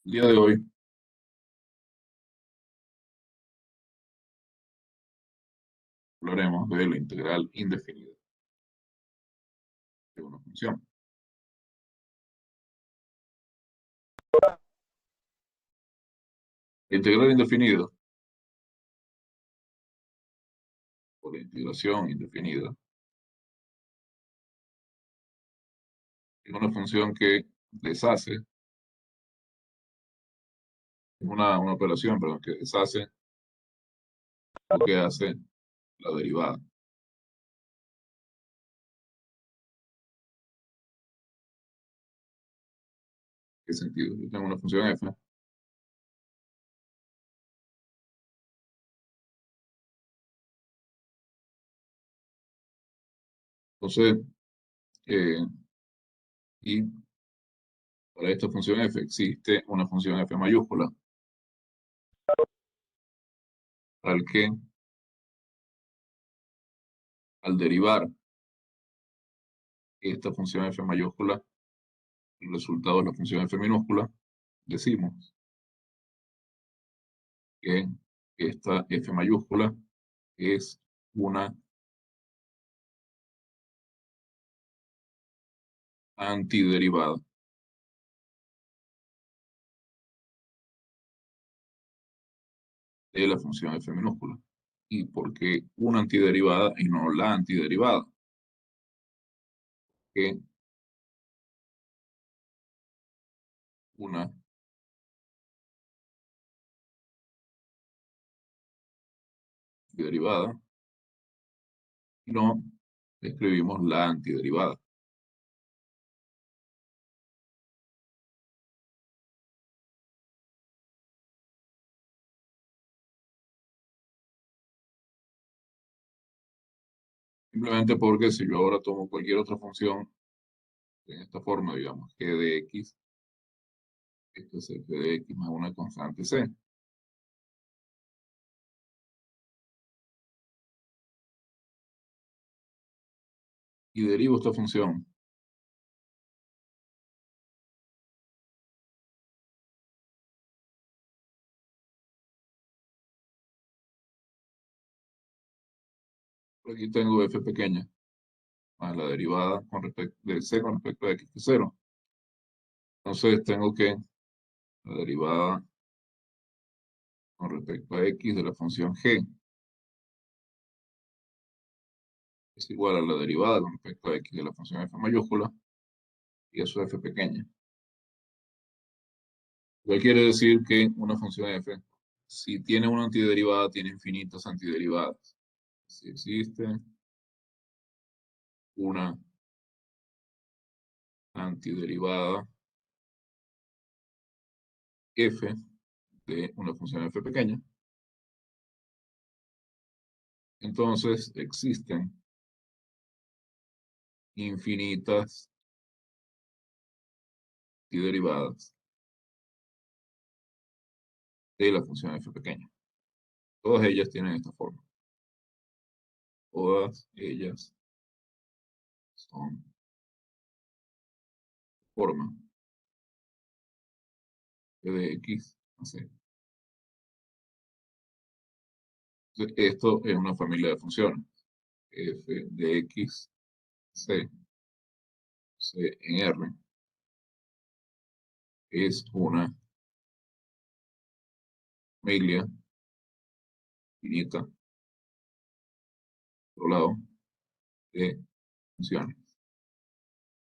El día de hoy hablaremos de la integral indefinida de una función. La integral indefinida o la integración indefinida es una función que deshace, es una operación, perdón, que deshace lo que hace la derivada. ¿Qué sentido? Yo tengo una función f, entonces, eh, y para esta función f existe una función f mayúscula, al que al derivar esta función f mayúscula, el resultado de la función f minúscula, decimos que esta f mayúscula es una antiderivada de la función f minúscula. ¿Y por qué una antiderivada y no la antiderivada? Que una derivada y no escribimos la antiderivada. Simplemente porque si yo ahora tomo cualquier otra función en esta forma, digamos, g de x, esto es f de x más una constante c, y derivo esta función, por aquí tengo f pequeña más la derivada con respecto de c con respecto a x de 0. Entonces tengo que la derivada con respecto a x de la función g es igual a la derivada con respecto a x de la función f mayúscula, y eso es f pequeña. Lo que quiere decir que una función f, si tiene una antiderivada, tiene infinitas antiderivadas. Si existe una antiderivada f de una función f pequeña, entonces existen infinitas antiderivadas de la función f pequeña. Todas ellas tienen esta forma. Todas ellas son forma de x a c. Esto es una familia de funciones. F de x, c, c en R es una familia finita, por otro lado, de funciones.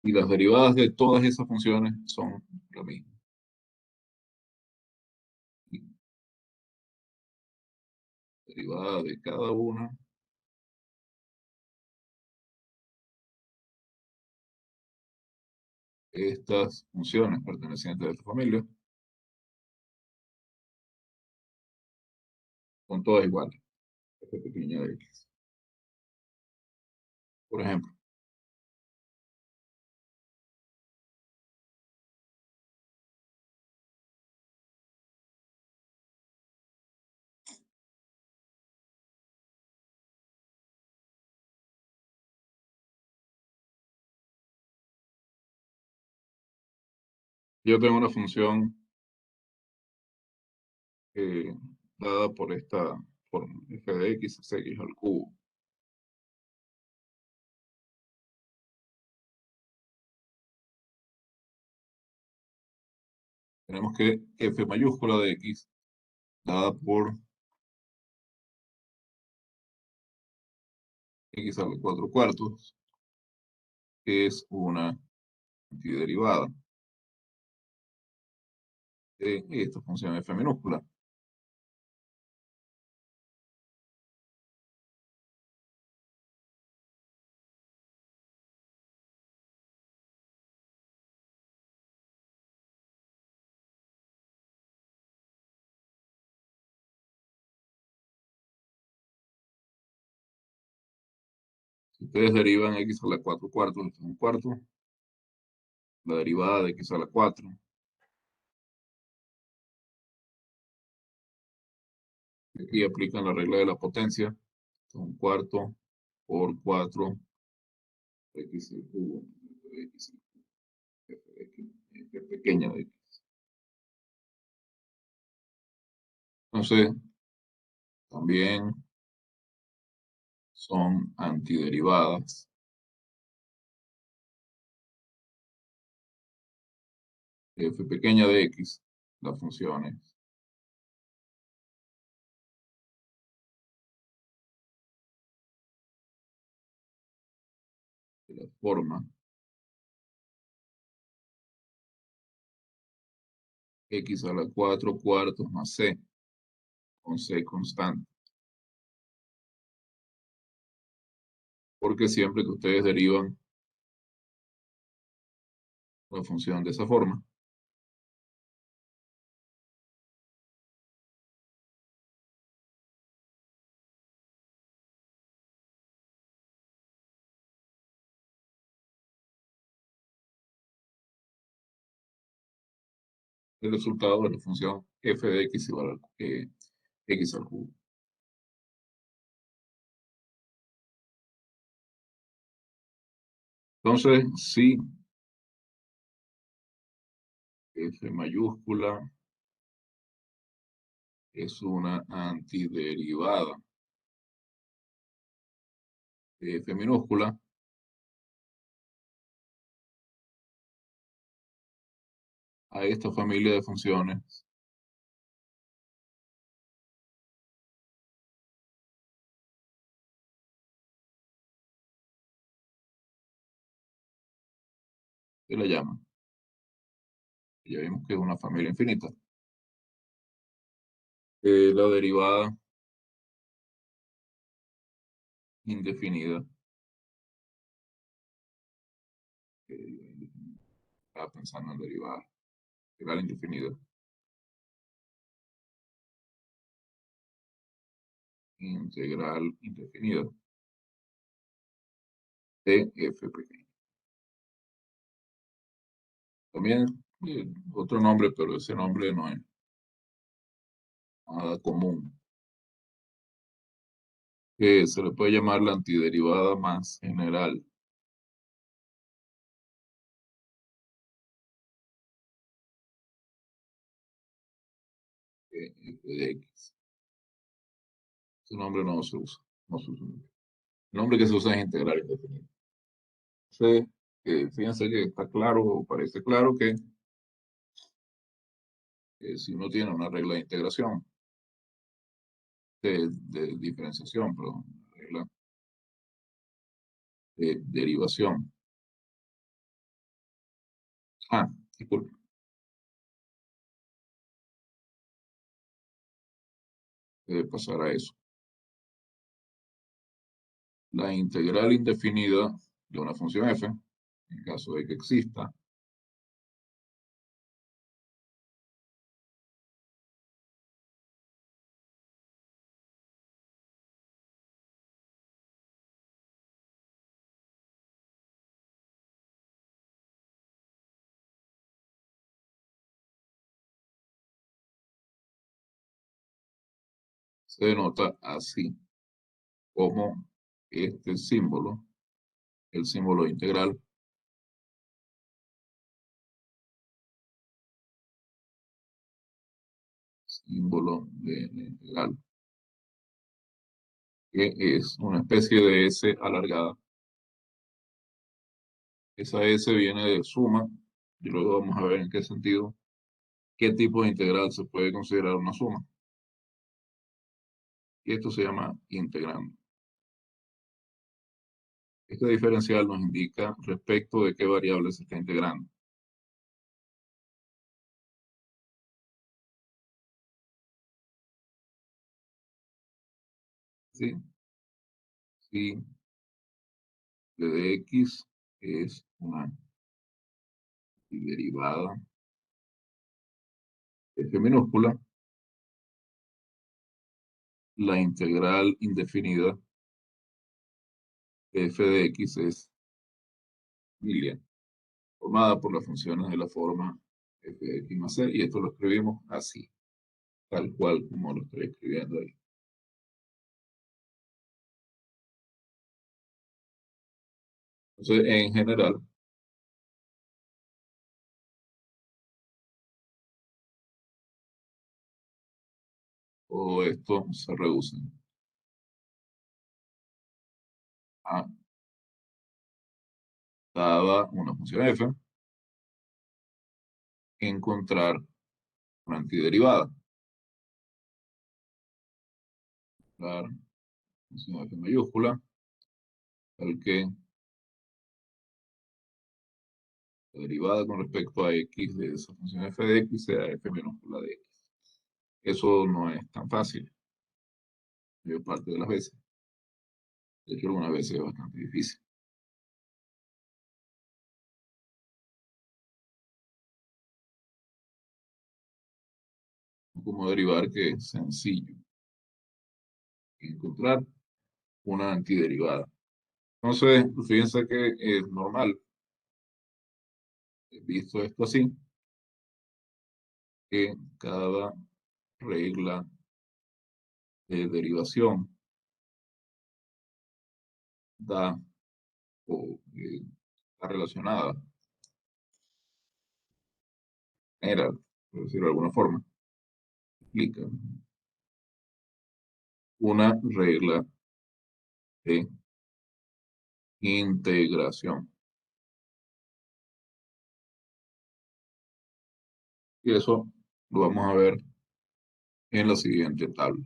Y las derivadas de todas esas funciones son lo mismo. Y derivada de cada una de estas funciones pertenecientes a esta familia son todas iguales. F pequeña de x. Por ejemplo, yo tengo una función eh, dada por esta forma, f de x es x al cubo. Tenemos que f mayúscula de x dada por x a la 4 cuartos es una antiderivada de esta función f minúscula. Si ustedes derivan x a la 4 cuartos, esto es un cuarto, la derivada de x a la 4, aquí aplican la regla de la potencia, esto es un cuarto por 4 x al cubo, x, f pequeña de x. Entonces, también son antiderivadas de f pequeña de x, las funciones de la forma x a la 4 cuartos más c, con c constante. Porque siempre que ustedes derivan la función de esa forma, el resultado de la función f de x igual a x al cubo. Entonces, si f mayúscula es una antiderivada de f minúscula, a esta familia de funciones se la llama. Ya vimos que es una familia infinita. La derivada indefinida. Estaba pensando en derivada. Integral indefinida. Integral indefinida de f pequeña. También otro nombre, pero ese nombre no es nada común. Se le puede llamar la antiderivada más general. F de x. Ese nombre no se usa. No se usa. El nombre que se usa es integral indefinido. Entonces, fíjense que está claro, o parece claro que si uno tiene una regla de integración, de diferenciación, perdón, una regla de derivación. Ah, disculpe, debe pasar a eso. La integral indefinida de una función f, en caso de que exista, se denota así, como este símbolo, el símbolo integral, símbolo de la integral, que es una especie de S alargada. Esa S viene de suma, y luego vamos a ver en qué sentido, qué tipo de integral se puede considerar una suma. Y esto se llama integrando. Este diferencial nos indica respecto de qué variable se está integrando. ¿Sí? Si d de x es una derivada f minúscula, la integral indefinida de f de x es lineal, formada por las funciones de la forma f de x más c, y esto lo escribimos así, tal cual como lo estoy escribiendo ahí. Entonces, en general, todo esto se reduce a, dada una función f, encontrar una antiderivada. La función f mayúscula, tal que la derivada con respecto a x de esa función f de x sea f minúscula de x. Eso no es tan fácil, mayor parte de las veces. De hecho, algunas veces es bastante difícil. Como derivar que es sencillo encontrar una antiderivada. Entonces, fíjense que es normal, visto esto así, que cada regla de derivación da o está relacionada, era, por decirlo de alguna forma, explica una regla de integración. Y eso lo vamos a ver en la siguiente tabla.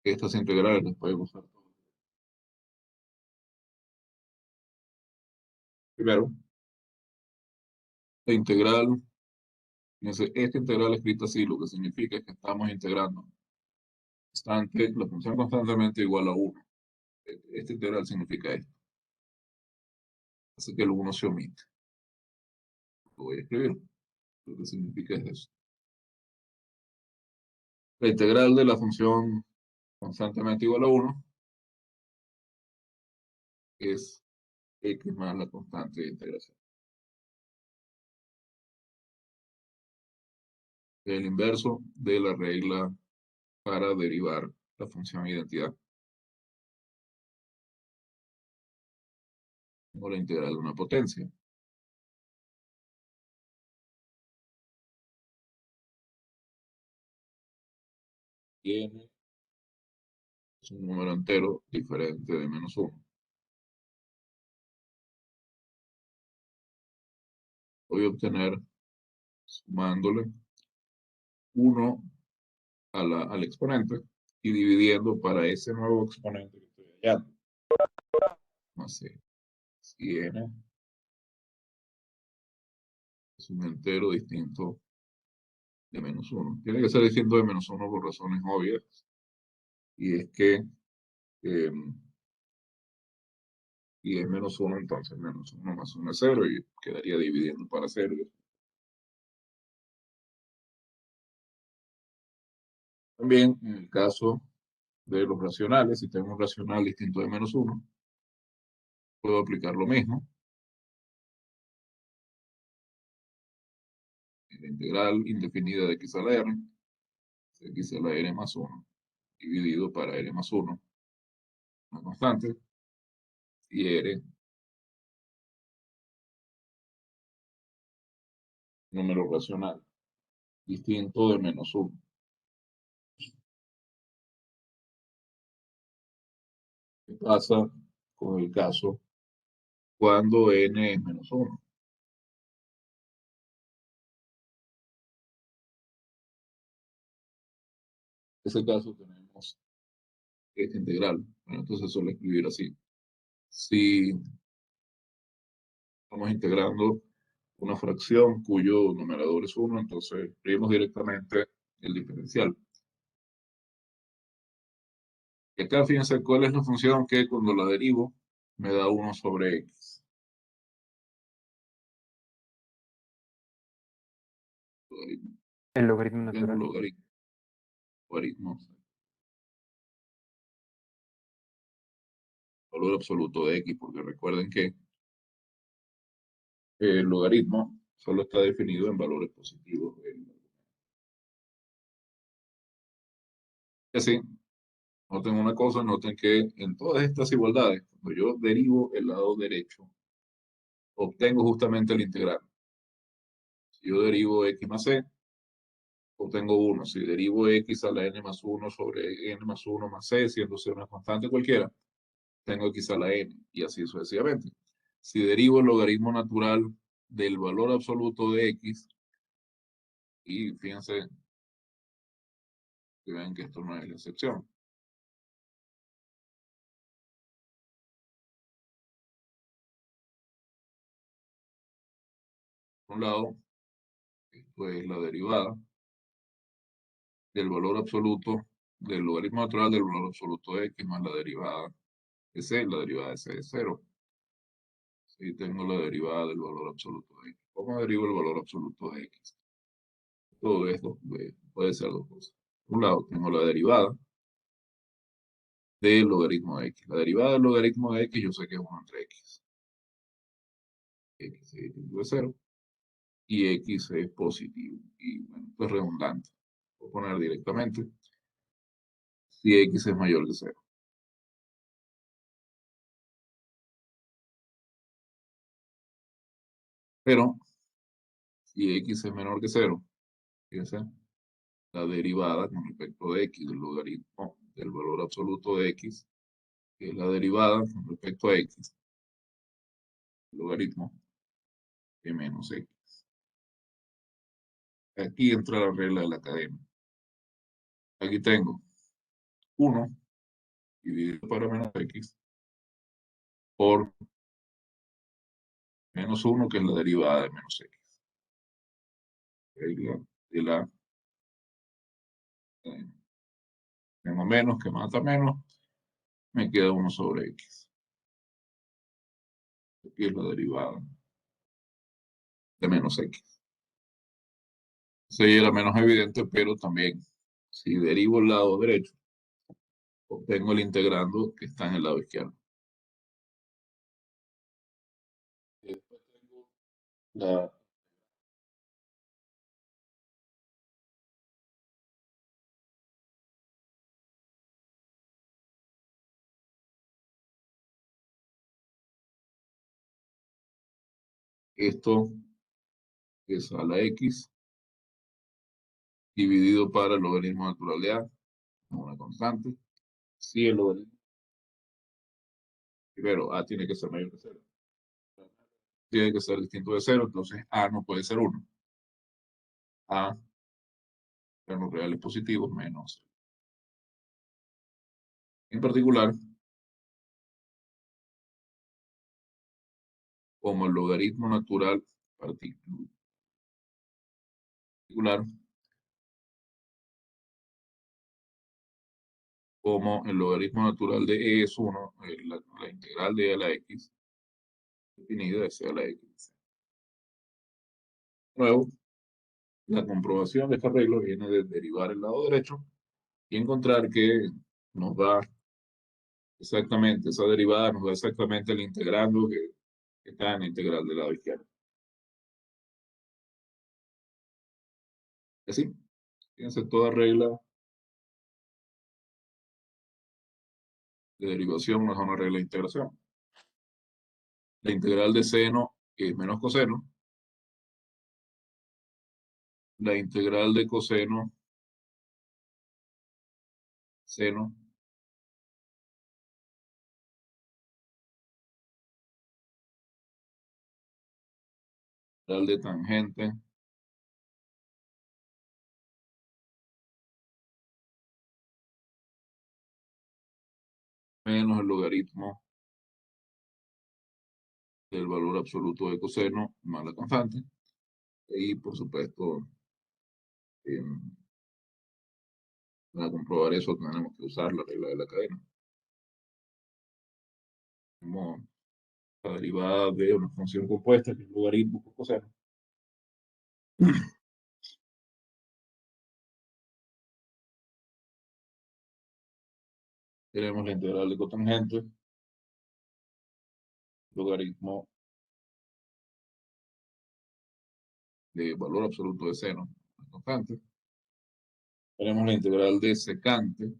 Estas integrales las podemos usar. Primero, la integral, fíjense, esta integral escrita así, lo que significa es que estamos integrando la función constantemente igual a 1. Esta integral significa esto. Así que el 1 se omite. Lo voy a escribir. Lo que significa es eso. La integral de la función constantemente igual a 1 es x más la constante de integración. El inverso de la regla para derivar la función identidad. O la integral de una potencia. Y n es un número entero diferente de menos 1. Voy a obtener, sumándole 1 al exponente y dividiendo para ese nuevo exponente que estoy hallando. Así, si n es un entero distinto de menos 1. Tiene que ser distinto de menos 1 por razones obvias. Y es que, eh, y es menos 1, entonces menos 1 más 1 es 0 y quedaría dividiendo para 0. También en el caso de los racionales, si tengo un racional distinto de menos 1, puedo aplicar lo mismo. La integral indefinida de x a la r, x a la r más 1, dividido para r más 1, una constante, y r, número racional, distinto de menos 1. pasa con el caso cuando n es menos uno? En ese caso tenemos esta integral. Bueno, entonces suele escribir así. Si estamos integrando una fracción cuyo numerador es uno, entonces escribimos directamente el diferencial. Y acá fíjense cuál es la función que cuando la derivo me da uno sobre x. Logaritmo. El logaritmo Tengo natural. logaritmo, logaritmo, valor absoluto de x, porque recuerden que el logaritmo solo está definido en valores positivos. Y así, noten una cosa, noten que en todas estas igualdades, cuando yo derivo el lado derecho, obtengo justamente el integral. Si yo derivo x más c, obtengo 1. Si derivo x a la n más 1 sobre n más 1 más c, siendo c una constante cualquiera, tengo x a la n, y así sucesivamente. Si derivo el logaritmo natural del valor absoluto de x, y fíjense que ven que esto no es la excepción. Por un lado, esto es la derivada del valor absoluto del logaritmo natural del valor absoluto de x más la derivada de c, la derivada de c es cero. Si tengo la derivada del valor absoluto de x. ¿Cómo derivo el valor absoluto de x? Todo esto puede ser dos cosas. Por un lado, tengo la derivada del logaritmo de x. La derivada del logaritmo de x yo sé que es 1 entre x. X es distinto de 0 y x es positivo. Y bueno, esto es redundante. Voy a poner directamente si x es mayor que 0. Pero si x es menor que 0, fíjense, la derivada con respecto de x del logaritmo del valor absoluto de x, que es la derivada con respecto a x, el logaritmo de menos x. Aquí entra la regla de la cadena. Aquí tengo 1 dividido para menos x por menos 1, que es la derivada de menos x. Regla de la cadena. Tengo menos que mata menos, me queda 1 sobre x. Aquí es la derivada de menos x. Sería la menos evidente, pero también, si derivo el lado derecho, obtengo el integrando que está en el lado izquierdo. Y después tengo esto es a la x dividido para el logaritmo natural de a, una constante. Si el logaritmo, primero, a tiene que ser mayor que cero. Tiene que ser distinto de cero, entonces a no puede ser 1. A, en los reales positivos, menos. En particular, como el logaritmo natural particular, como el logaritmo natural de e es 1, la integral de e a la x, definida de c a la x. De nuevo, la comprobación de esta regla viene de derivar el lado derecho y encontrar que nos da exactamente, esa derivada nos da exactamente el integrando que está en la integral del lado izquierdo. Así, fíjense, toda regla de derivación no es una regla de integración. La integral de seno es menos coseno. La integral de coseno, seno, integral de tangente menos el logaritmo del valor absoluto de coseno más la constante. Y por supuesto, em, para comprobar eso tenemos que usar la regla de la cadena. Como la derivada de una función compuesta, que es logaritmo por coseno. Tenemos la integral de cotangente, logaritmo de valor absoluto de seno, la constante. Tenemos la integral de secante,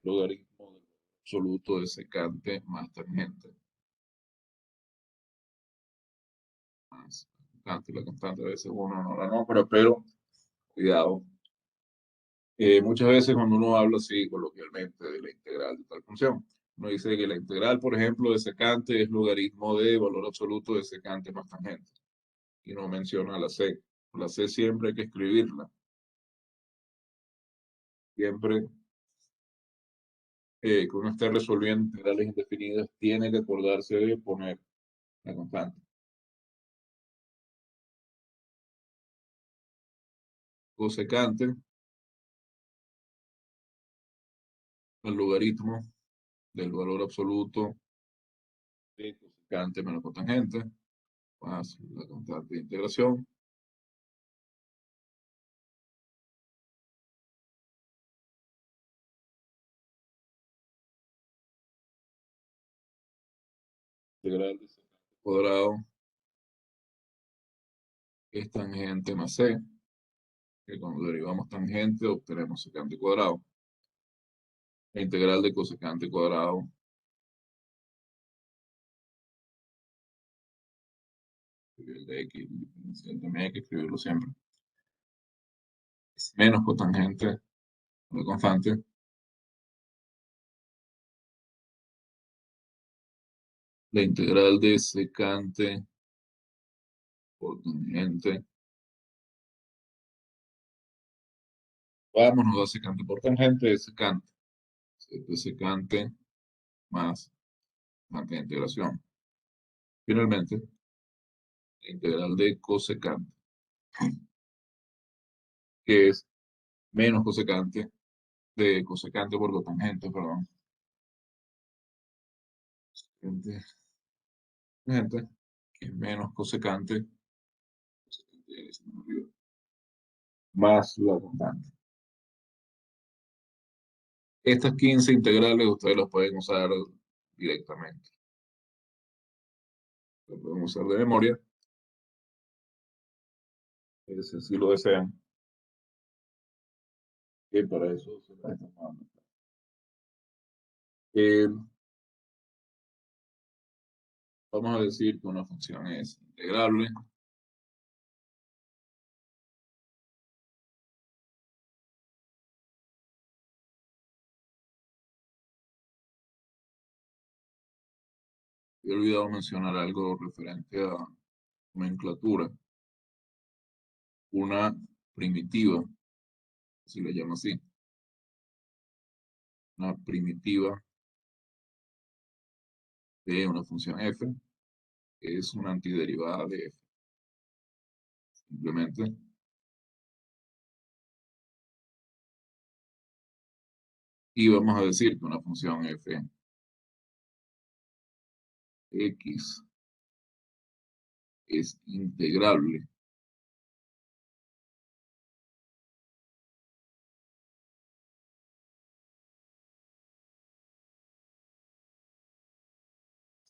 logaritmo del absoluto de secante más tangente. Más la constante a veces uno no la nombra, pero cuidado. Muchas veces cuando uno habla así coloquialmente de la integral de tal función, uno dice que la integral, por ejemplo, de secante es logaritmo de valor absoluto de secante más tangente. Y no menciona la C. La C siempre hay que escribirla. Siempre que uno esté resolviendo integrales indefinidas, tiene que acordarse de poner la constante. Cosecante, el logaritmo del valor absoluto de cosecante menos cotangente, más la constante de integración. Integral de secante cuadrado es tangente más C, que cuando derivamos tangente obtenemos secante cuadrado. La integral de cosecante cuadrado el de X, también hay que escribirlo siempre. Es menos cotangente, la constante. La integral de secante por tangente. Vámonos a secante por tangente, es secante. De secante más tangente de integración. Finalmente, la integral de cosecante, que es menos cosecante de cosecante por cotangente, perdón. Tangente, que es menos cosecante, más la constante. Estas 15 integrales ustedes las pueden usar directamente. Las pueden usar de memoria, si así lo desean. Y para eso se las estamos dando. Eh, Vamos a decir que una función es integrable. He olvidado mencionar algo referente a nomenclatura. Una primitiva, si le llama así. Una primitiva de una función f es una antiderivada de f. Simplemente. Y vamos a decir que una función f x es integrable.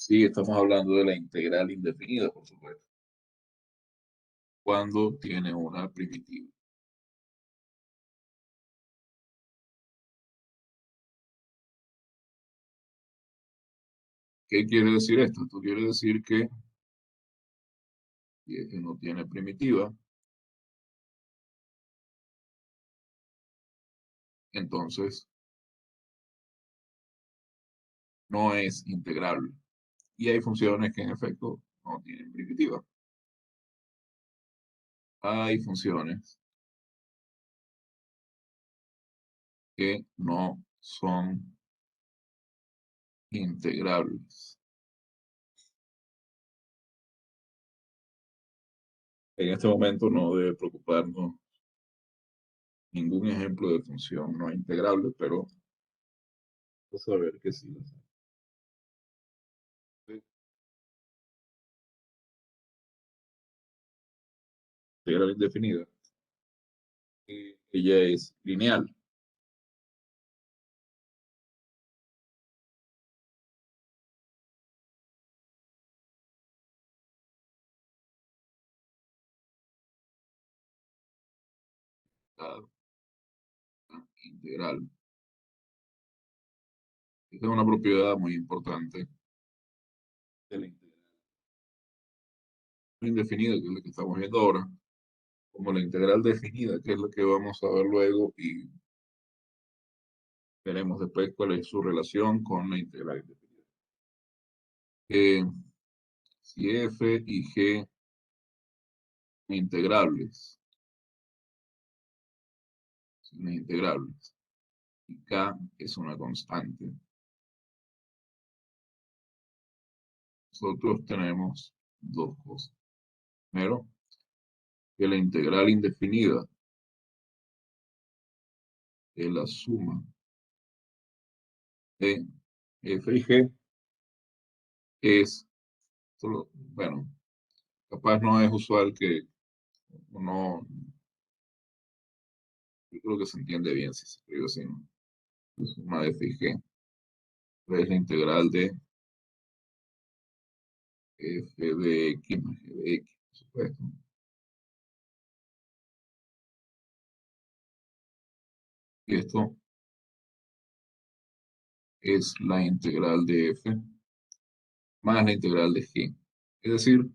Sí, estamos hablando de la integral indefinida, por supuesto. Cuando tiene una primitiva. ¿Qué quiere decir esto? Esto quiere decir que si es que no tiene primitiva, entonces no es integrable. Y hay funciones que en efecto no tienen primitiva. Hay funciones que no son integrables. En este momento no debe preocuparnos ningún ejemplo de función no integrable, pero vamos a ver que sí las hay. Integral indefinida. Ella es lineal. Claro, integral. Esta es una propiedad muy importante de la integral indefinida, que es la que estamos viendo ahora, como la integral definida, que es la que vamos a ver luego y veremos después cuál es su relación con la integral indefinida. Eh, si f y g son integrables, son integrables, y k es una constante, nosotros tenemos dos cosas. Primero, que la integral indefinida es la suma de f y g es, bueno, capaz no es usual que uno, yo creo que se entiende bien si se escribe así, ¿no? La suma de f y g es la integral de f de x más g de x, por supuesto. Y esto es la integral de f más la integral de g. Es decir,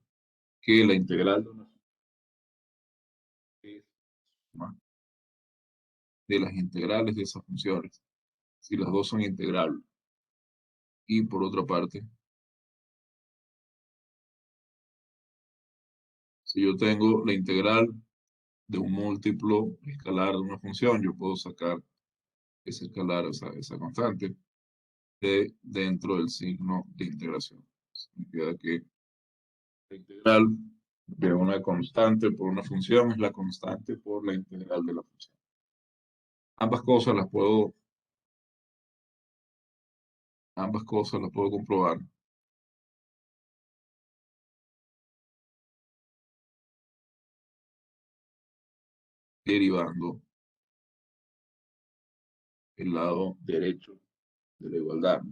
que la integral de una es suma de las integrales de esas funciones, si las dos son integrables. Y por otra parte, si yo tengo la integral de un múltiplo escalar de una función, yo puedo sacar ese escalar, esa constante, de dentro del signo de integración. Significa que la integral de una constante por una función es la constante por la integral de la función. Ambas cosas las puedo comprobar derivando el lado derecho de la igualdad.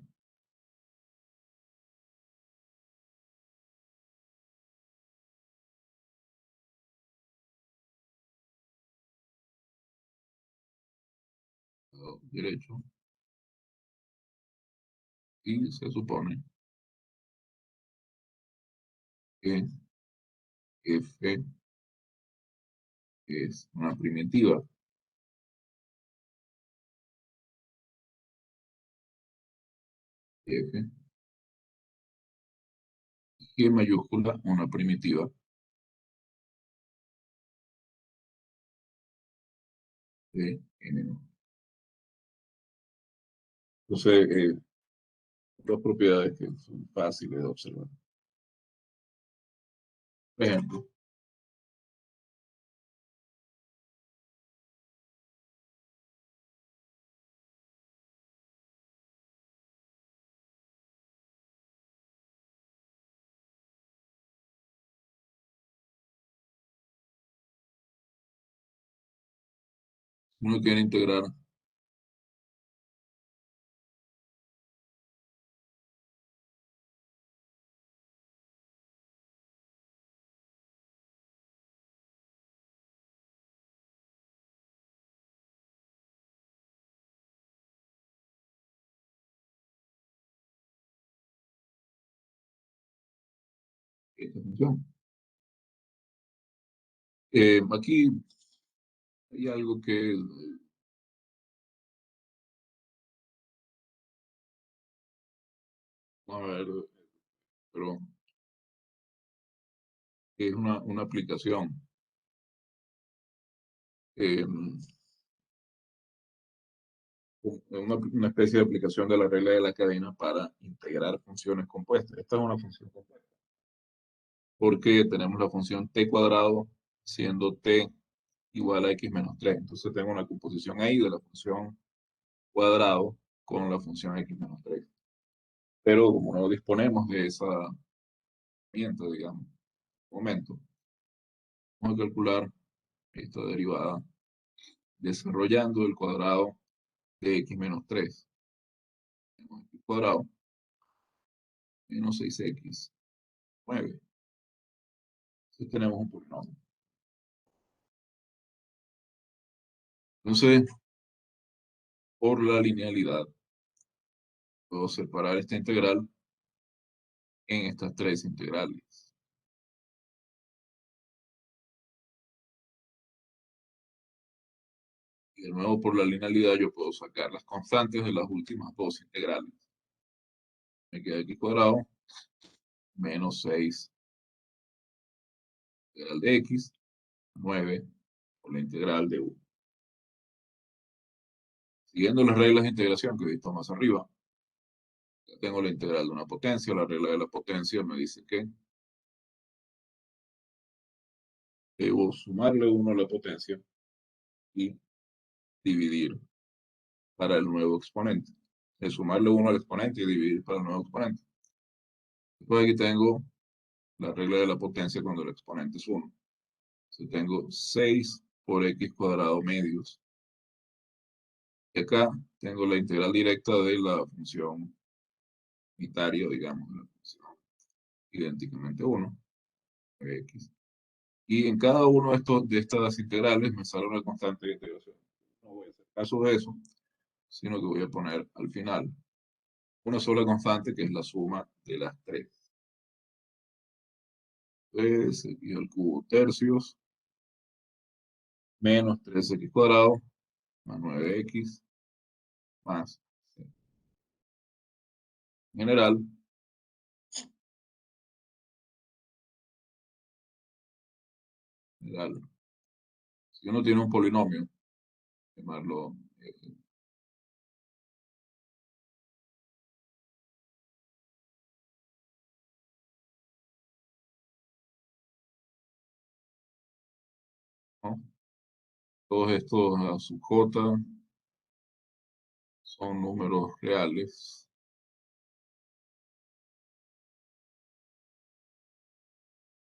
Lado derecho. Y se supone que f es una primitiva f, g mayúscula una primitiva de n. Entonces, dos propiedades que son fáciles de observar. Por ejemplo, uno quiere integrar esta función. Aquí hay algo que a ver, pero es una aplicación, eh, una especie de aplicación de la regla de la cadena para integrar funciones compuestas. Esta es una función compuesta, porque tenemos la función t cuadrado siendo t igual a x menos 3. Entonces tengo una composición ahí de la función cuadrado con la función x menos 3. Pero como no disponemos de esa herramienta, digamos, momento, vamos a calcular esta derivada desarrollando el cuadrado de x menos 3. Tenemos x cuadrado menos 6x 9. Entonces tenemos un polinomio. Entonces, por la linealidad, puedo separar esta integral en estas tres integrales. Y de nuevo, por la linealidad, yo puedo sacar las constantes de las últimas dos integrales. Me queda x cuadrado menos 6 integral de x, 9 por la integral de 1. Siguiendo las reglas de integración que he visto más arriba, ya tengo la integral de una potencia. La regla de la potencia me dice que debo sumarle 1 a la potencia y dividir para el nuevo exponente. Es sumarle 1 al exponente y dividir para el nuevo exponente. Después aquí tengo la regla de la potencia cuando el exponente es 1. Entonces tengo 6 por x cuadrado medios. Y acá tengo la integral directa de la función unitaria, digamos, de la función idénticamente 1, x. Y en cada uno de estas integrales me sale una constante de integración. No voy a hacer caso de eso, sino que voy a poner al final una sola constante que es la suma de las tres. Entonces, x al cubo tercios menos 3x cuadrado más 9x más c. En general, si uno tiene un polinomio, llamarlo, ¿no? Todos estos a sub j son números reales.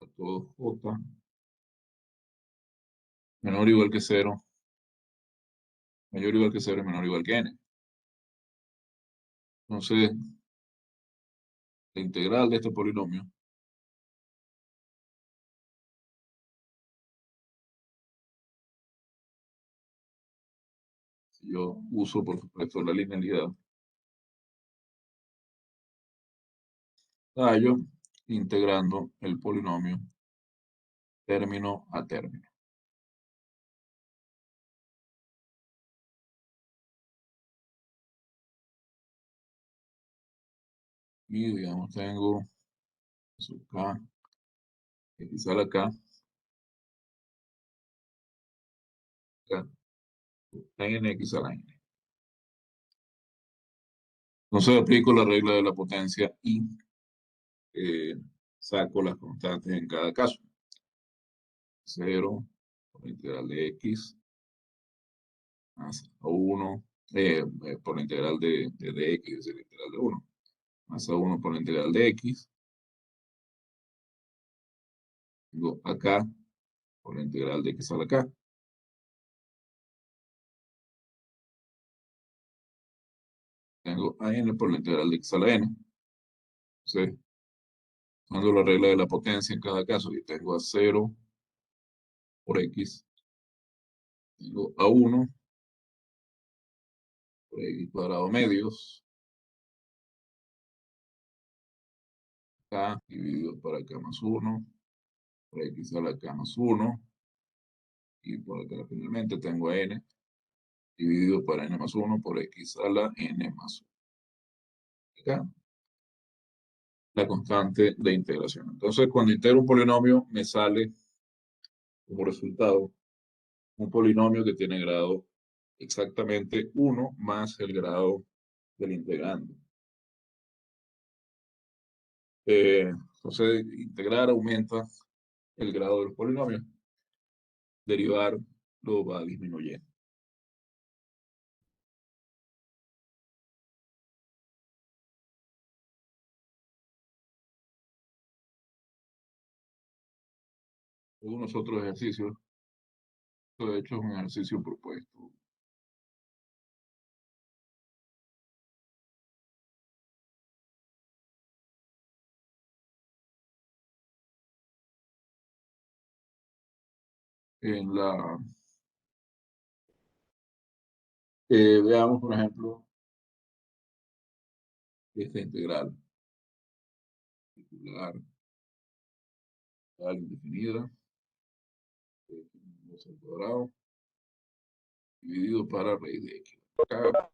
A todos j menor o igual que 0, mayor o igual que 0 y menor o igual que n. Entonces, la integral de este polinomio, si yo uso por supuesto la linealidad, hallo integrando el polinomio término a término. Y digamos, tengo sub k, x sale acá, acá, n x a la n. Entonces aplico la regla de la potencia y eh, saco las constantes en cada caso. 0 por la integral de x más a 1 por la integral de x, es decir, la integral de 1, más a 1 por la integral de x. Tengo acá por la integral de x a la k. Tengo a n por la integral de x a la n. Entonces, usando la regla de la potencia en cada caso, y tengo a 0 por x, tengo a 1 por x cuadrado medios, k dividido por acá más 1, por x a la k más 1, y por acá finalmente tengo a n dividido por n más 1 por x a la n más 1. Acá. la constante de integración. Entonces, cuando integro un polinomio, me sale como resultado un polinomio que tiene grado exactamente uno más el grado del integrando. Entonces, integrar aumenta el grado del polinomio, derivar lo va disminuyendo. Algunos otros ejercicios, de hecho es un ejercicio propuesto en la, veamos por ejemplo, esta integral, integral indefinida, 2 al cuadrado, dividido para raíz de x. Acá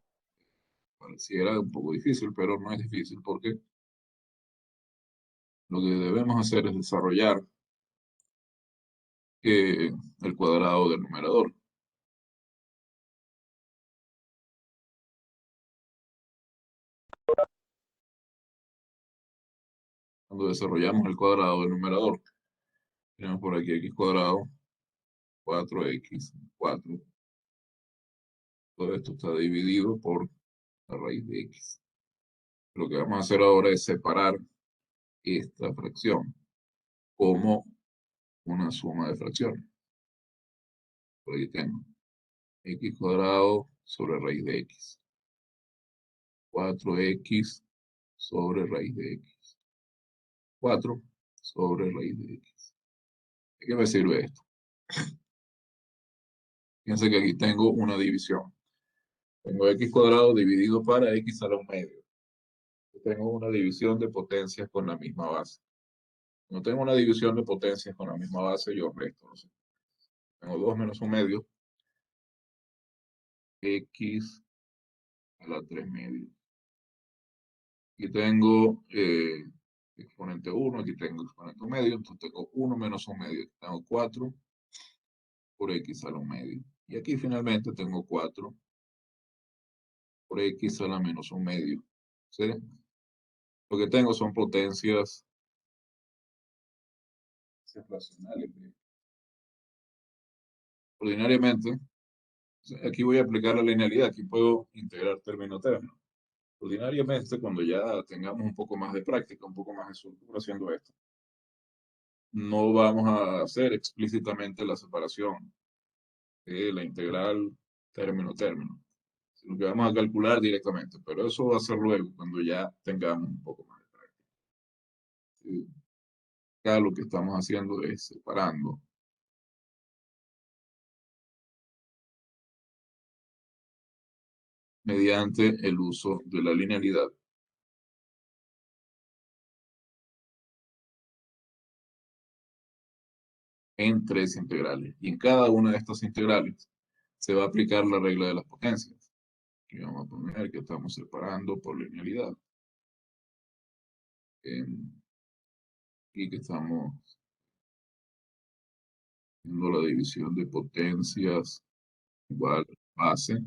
pareciera un poco difícil, pero no es difícil porque lo que debemos hacer es desarrollar el cuadrado del numerador. Cuando desarrollamos el cuadrado del numerador, tenemos por aquí x cuadrado, 4x, 4. Todo esto está dividido por la raíz de x. Lo que vamos a hacer ahora es separar esta fracción como una suma de fracciones. Por aquí tengo x cuadrado sobre raíz de x. 4x sobre raíz de x. 4 sobre raíz de x. ¿De qué me sirve esto? Fíjense que aquí tengo una división. Tengo x cuadrado dividido para x a la medio. Tengo una división de potencias con la misma base. No tengo una división de potencias con la misma base, yo resto. No sé. Tengo 2 menos 1 medio. X a la 3 medio. Aquí tengo exponente 1, aquí tengo exponente medio, entonces tengo 1 menos 1 medio. Aquí tengo 4 por x a la medio. Y aquí finalmente tengo 4 por x a la menos 1 medio. ¿Sí? Lo que tengo son potencias racionales. Ordinariamente, aquí voy a aplicar la linealidad, aquí puedo integrar término a término. Ordinariamente, cuando ya tengamos un poco más de práctica, un poco más de soltura haciendo esto, no vamos a hacer explícitamente la separación de la integral término-término, sino que vamos a calcular directamente, pero eso va a ser luego, cuando ya tengamos un poco más de práctica. Sí. Acá lo que estamos haciendo es separando mediante el uso de la linealidad en 3 integrales. Y en cada una de estas integrales se va a aplicar la regla de las potencias. Y vamos a poner que estamos separando por linealidad. Y que estamos haciendo la división de potencias igual base.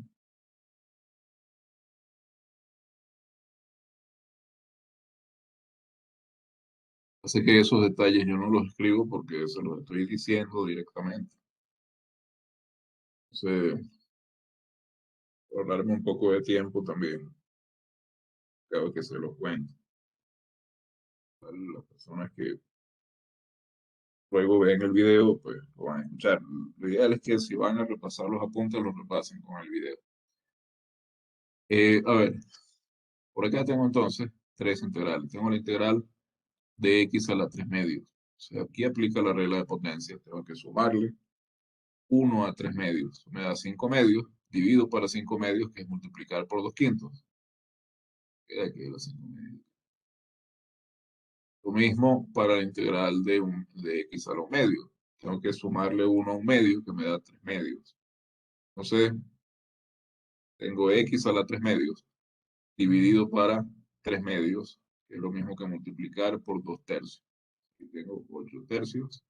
Así que esos detalles yo no los escribo porque se los estoy diciendo directamente. Entonces, ahorrarme un poco de tiempo también, cada que se los cuento. A las personas que luego ven el video, pues lo van a escuchar. Lo ideal es que si van a repasar los apuntes, los repasen con el video. A ver, por acá tengo entonces 3 integrales. Tengo la integral de x a la 3 medios. O sea, aquí aplica la regla de potencia. Tengo que sumarle 1 a 3 medios. Me da 5 medios. Divido para 5 medios, que es multiplicar por 2 quintos. Queda aquí los 5 medios. Lo mismo para la integral de x a los medios. Tengo que sumarle 1 a un medio, que me da 3 medios. Entonces, tengo x a la 3 medios dividido para 3 medios, que es lo mismo que multiplicar por 2 tercios. Aquí tengo 8 tercios,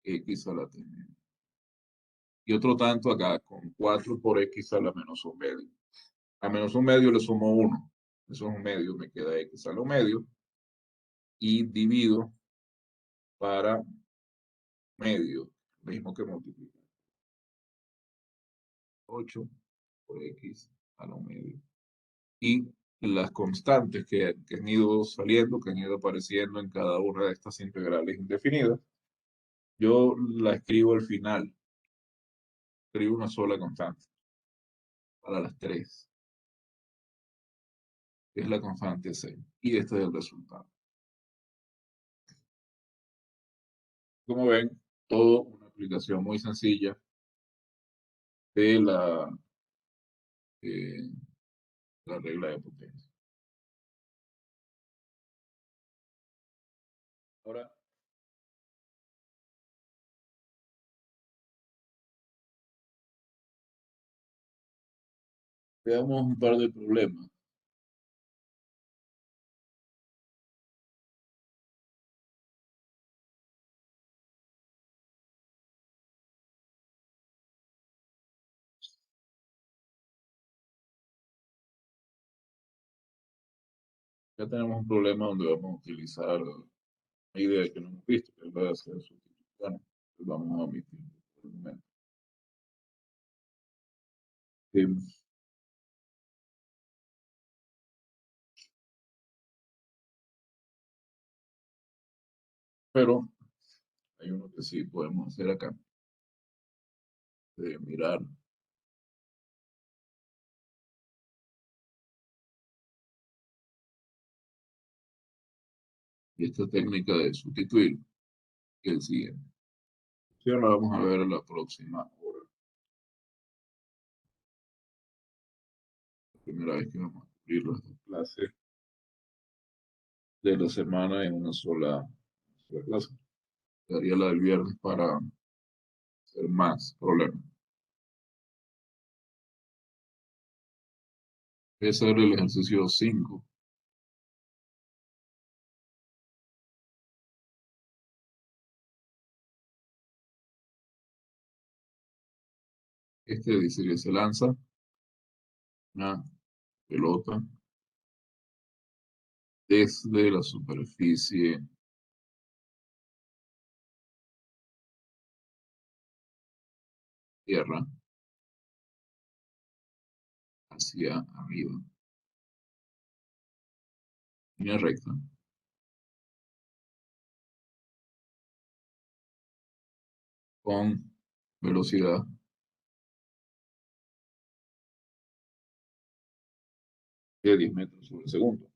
x a la 3 medio. Y otro tanto acá, con 4 por x a la menos un medio. A menos un medio le sumo 1. Eso es un medio, me queda x a lo medio. Y divido para medio, lo mismo que multiplicar. 8 por x a lo medio. Y las constantes que han ido saliendo, que han ido apareciendo en cada una de estas integrales indefinidas, yo la escribo al final. Escribo una sola constante para las tres, que es la constante C. Y este es el resultado. Como ven, todo una aplicación muy sencilla de eh, la regla de potencia. Ahora veamos un par de problemas. Ya tenemos un problema donde vamos a utilizar una idea que no hemos visto, que es la de hacer sustitución. Vamos a omitir por el momento. Eh, pero hay uno que sí podemos hacer acá, de mirar esta técnica de sustituir, que es el siguiente. Sí, ahora vamos a ver la próxima hora. La primera vez que vamos a cubrir las dos clases de la semana en una sola clase. Daría la del viernes para hacer más problemas. Ese era el ejercicio 5. Este dice que se lanza una pelota desde la superficie tierra hacia arriba, línea recta, con velocidad de 10 metros sobre segundo.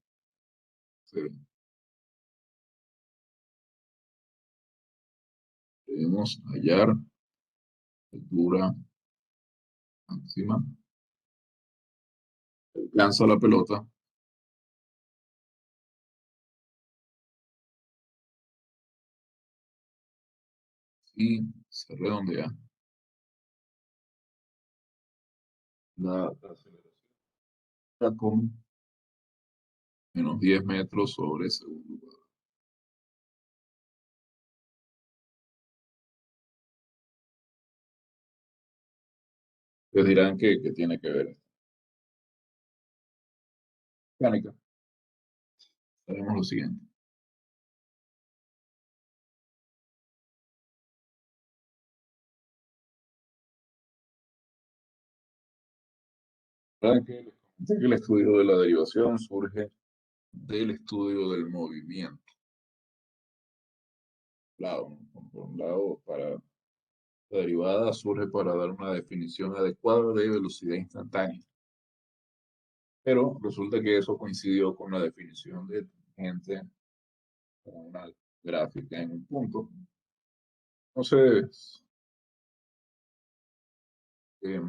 Debemos hallar altura máxima, lanza la pelota y se redondea la aceleración con menos 10 metros sobre segundo. Ustedes dirán que tiene que ver mecánica. Haremos lo siguiente. Saben que les comenté que el estudio de la derivación surge del estudio del movimiento. Lado, ¿no? Por un lado, para la derivada surge para dar una definición adecuada de velocidad instantánea. Pero resulta que eso coincidió con la definición de tangente con una gráfica en un punto. Entonces, el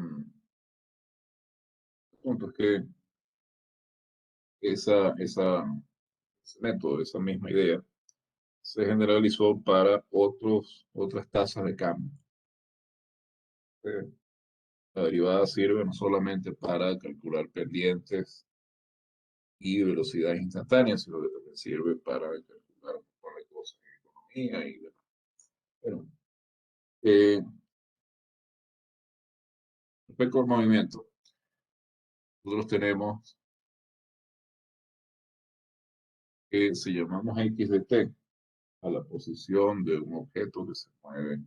punto es que ese método, esa misma idea, se generalizó para otras tasas de cambio. Eh, La derivada sirve no solamente para calcular pendientes y velocidad instantánea, sino que también sirve para calcular un montón de cosas en economía y demás. Bueno, eh, respecto al movimiento, nosotros tenemos que si llamamos x de t a la posición de un objeto que se mueve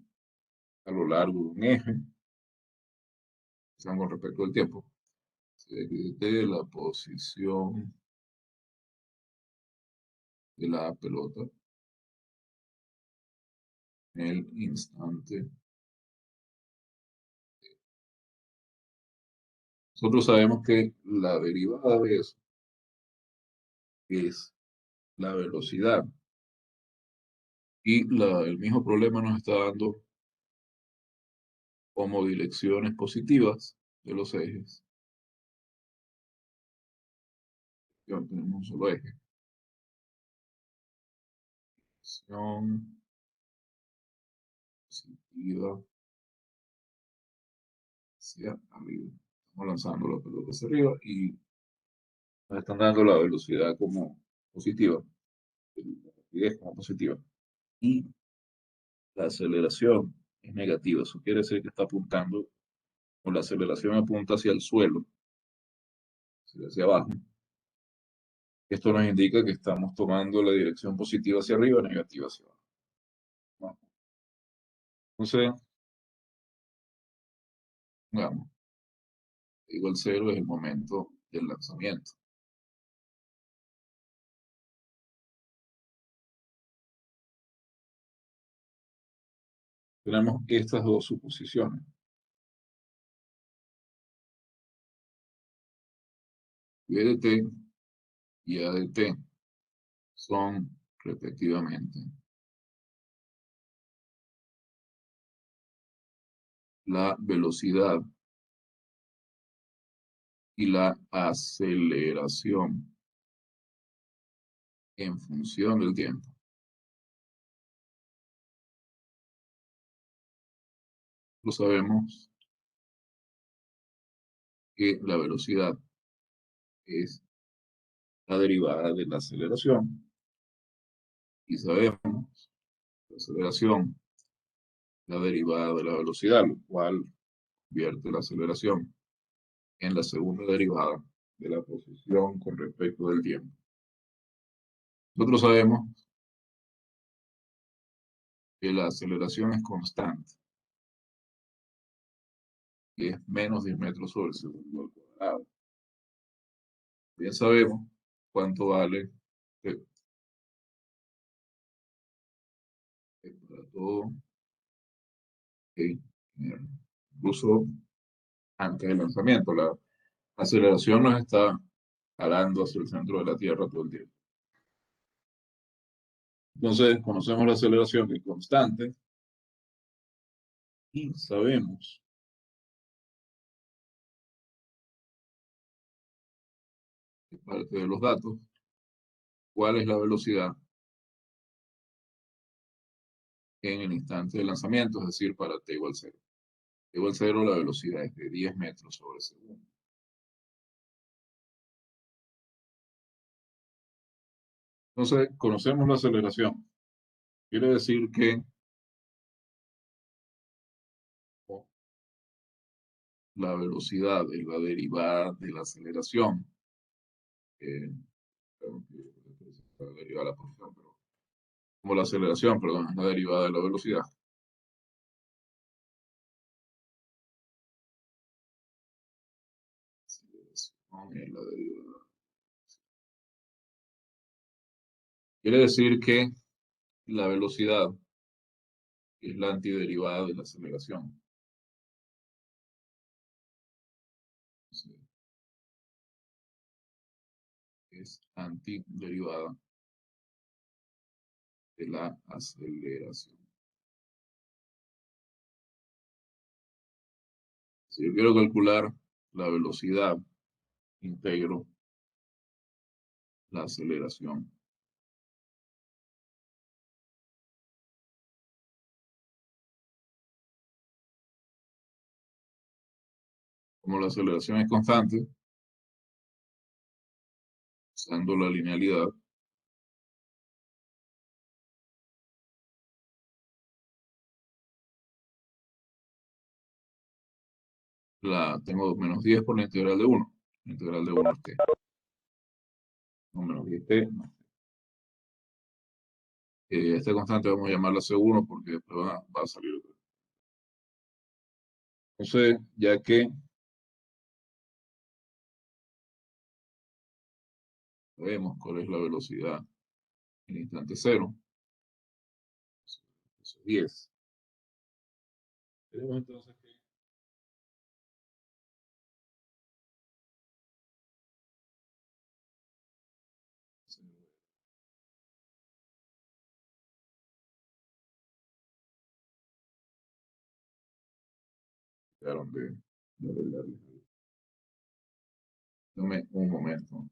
a lo largo de un eje, con respecto al tiempo, si x de t la posición de la pelota en el instante. Nosotros sabemos que la derivada de eso es la velocidad. Y el mismo problema nos está dando como direcciones positivas de los ejes. Ya tenemos un solo eje. Dirección positiva hacia arriba. Estamos lanzando la pelota hacia arriba y nos están dando la velocidad como positiva, la rapidez como positiva. Y la aceleración es negativa. Eso quiere decir que está apuntando, o la aceleración apunta hacia el suelo, hacia abajo. Esto nos indica que estamos tomando la dirección positiva hacia arriba, negativa hacia abajo, ¿no? Entonces, digamos, igual cero es el momento del lanzamiento. Tenemos estas dos suposiciones. V de t y A de t son respectivamente la velocidad y la aceleración en función del tiempo. Lo sabemos que la velocidad es la derivada de la aceleración y sabemos que la aceleración es la derivada de la velocidad, lo cual convierte la aceleración en la segunda derivada de la posición con respecto del tiempo. Nosotros sabemos que la aceleración es constante, que es menos 10 metros sobre segundo al cuadrado. Ya sabemos cuánto vale para todo, incluso antes del lanzamiento. La aceleración nos está jalando hacia el centro de la Tierra todo el tiempo. Entonces, conocemos la aceleración que es constante y sabemos que parte de los datos cuál es la velocidad en el instante de lanzamiento, es decir, para t igual 0. T igual 0, la velocidad es de 10 metros sobre segundo. Entonces, conocemos la aceleración. Quiere decir que la velocidad es la derivada de la aceleración. Creo que es la derivada de la posición, pero como la aceleración, perdón, es la derivada de la velocidad. Aceleración es la derivada. Quiere decir que la velocidad es la antiderivada de la aceleración. Entonces, es antiderivada de la aceleración. Si yo quiero calcular la velocidad, integro la aceleración. Como la aceleración es constante, usando la linealidad, tengo menos 10 por la integral de uno. La integral de uno es t. No, menos 10t. No. Esta constante vamos a llamarla C1 porque después va a salir otra. Entonces, ya que sabemos cuál es la velocidad en instante cero, eso es 10. Tenemos entonces que quedaron de arreglarlo. Dame un momento.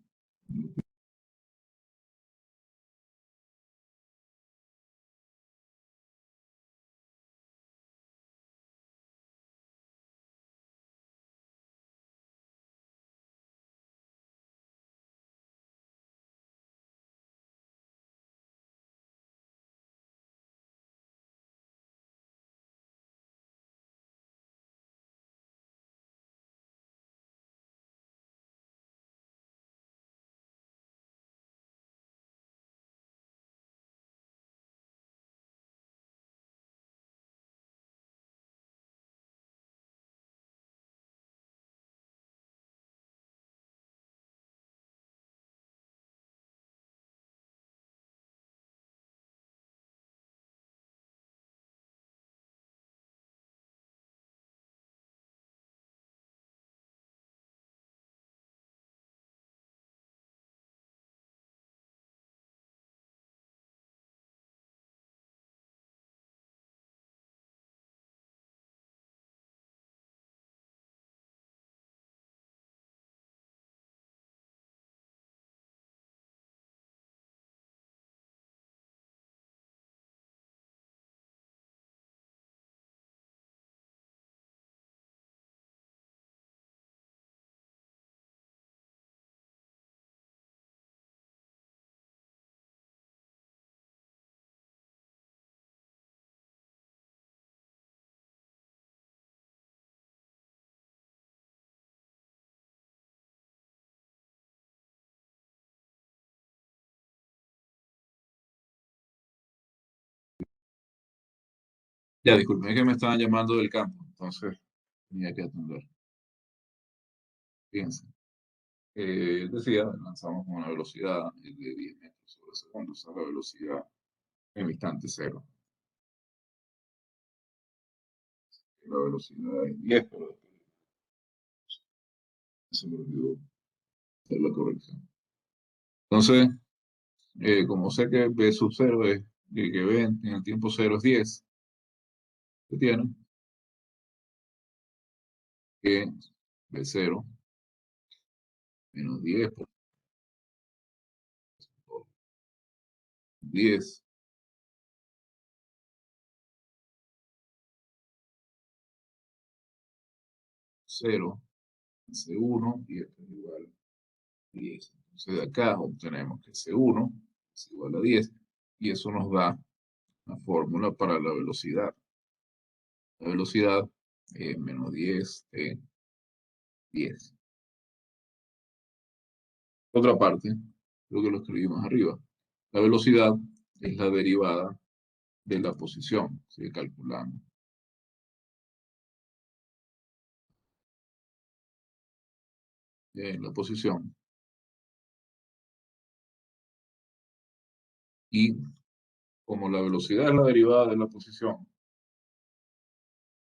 Ya, disculpen, es que me estaban llamando del campo, entonces tenía que atender. Fíjense. Decía, lanzamos con una velocidad de 10 metros sobre segundo, esa es la velocidad en el instante cero. La velocidad es 10, pero después se me olvidó hacer la corrección. Entonces, como sé que B sub 0 es, que B en el tiempo cero es 10, ¿qué tiene? Que B cero menos 10 por 10, 0, C1 y esto es igual a 10. Entonces de acá obtenemos que C1 es igual a 10 y eso nos da la fórmula para la velocidad. La velocidad es menos 10 t 10. Otra parte, lo que lo escribimos arriba. La velocidad es la derivada de la posición, si calculamos la posición y como la velocidad es la derivada de la posición,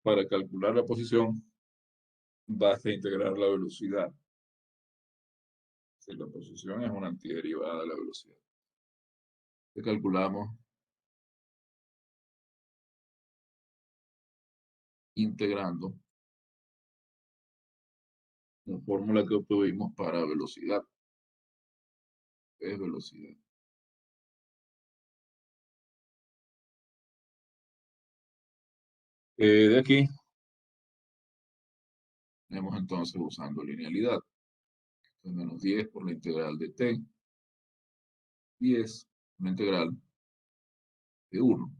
para calcular la posición basta integrar la velocidad. Si la posición es una antiderivada de la velocidad. Que calculamos integrando la fórmula que obtuvimos para velocidad. Es velocidad. De aquí tenemos entonces usando linealidad. Entonces, menos 10 por la integral de t. y es una integral de 1.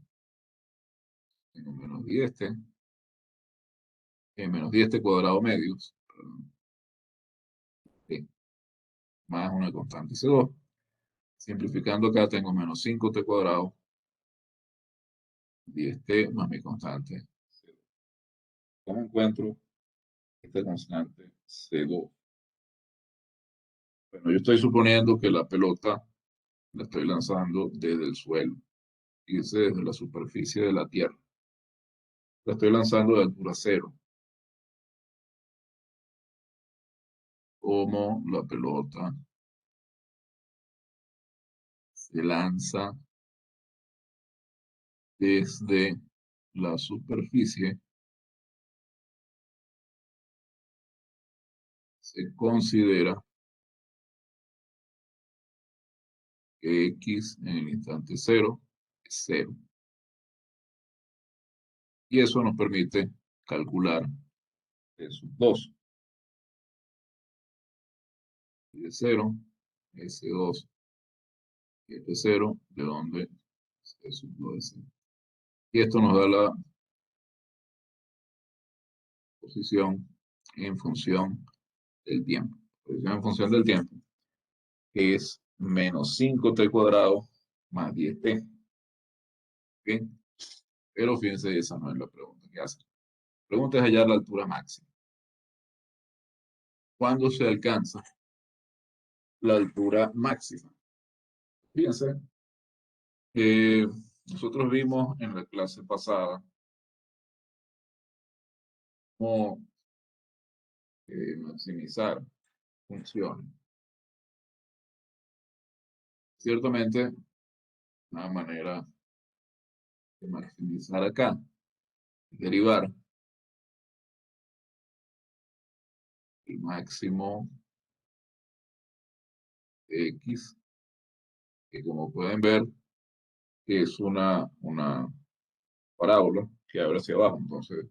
Tengo menos 10t, menos 10t cuadrado medios, t, más una constante C2. Simplificando acá tengo menos 5t cuadrado, 10t más mi constante C2. ¿Cómo encuentro esta constante C2? Bueno, yo estoy suponiendo que la pelota la estoy lanzando desde el suelo, y desde la superficie de la Tierra. La estoy lanzando de altura cero. Como la pelota se lanza desde la superficie, se considera que X en el instante cero es cero. Y eso nos permite calcular esos dos. Y de cero, S2, y de cero, de donde se sub 2 de cero. Y esto nos da la posición en función del tiempo. Posición en función del tiempo es menos 5t cuadrado más 10t. ¿Ok? Pero fíjense, esa no es la pregunta que hace. La pregunta es hallar la altura máxima. ¿Cuándo se alcanza la altura máxima? Fíjense, eh, nosotros vimos en la clase pasada cómo maximizar funciones. Ciertamente, una manera de maximizar acá, derivar el máximo de x, que como pueden ver es una parábola que abre hacia abajo, entonces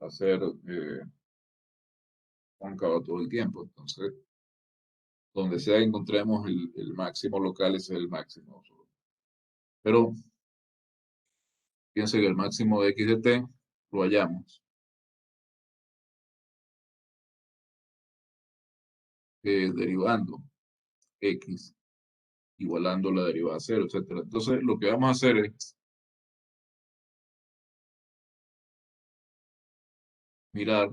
va a ser cóncava todo el tiempo. Entonces, donde sea que encontremos el máximo local, ese es el máximo. Pero piense que el máximo de x de t lo hallamos derivando x, igualando la derivada a cero, etcétera. Entonces, lo que vamos a hacer es mirar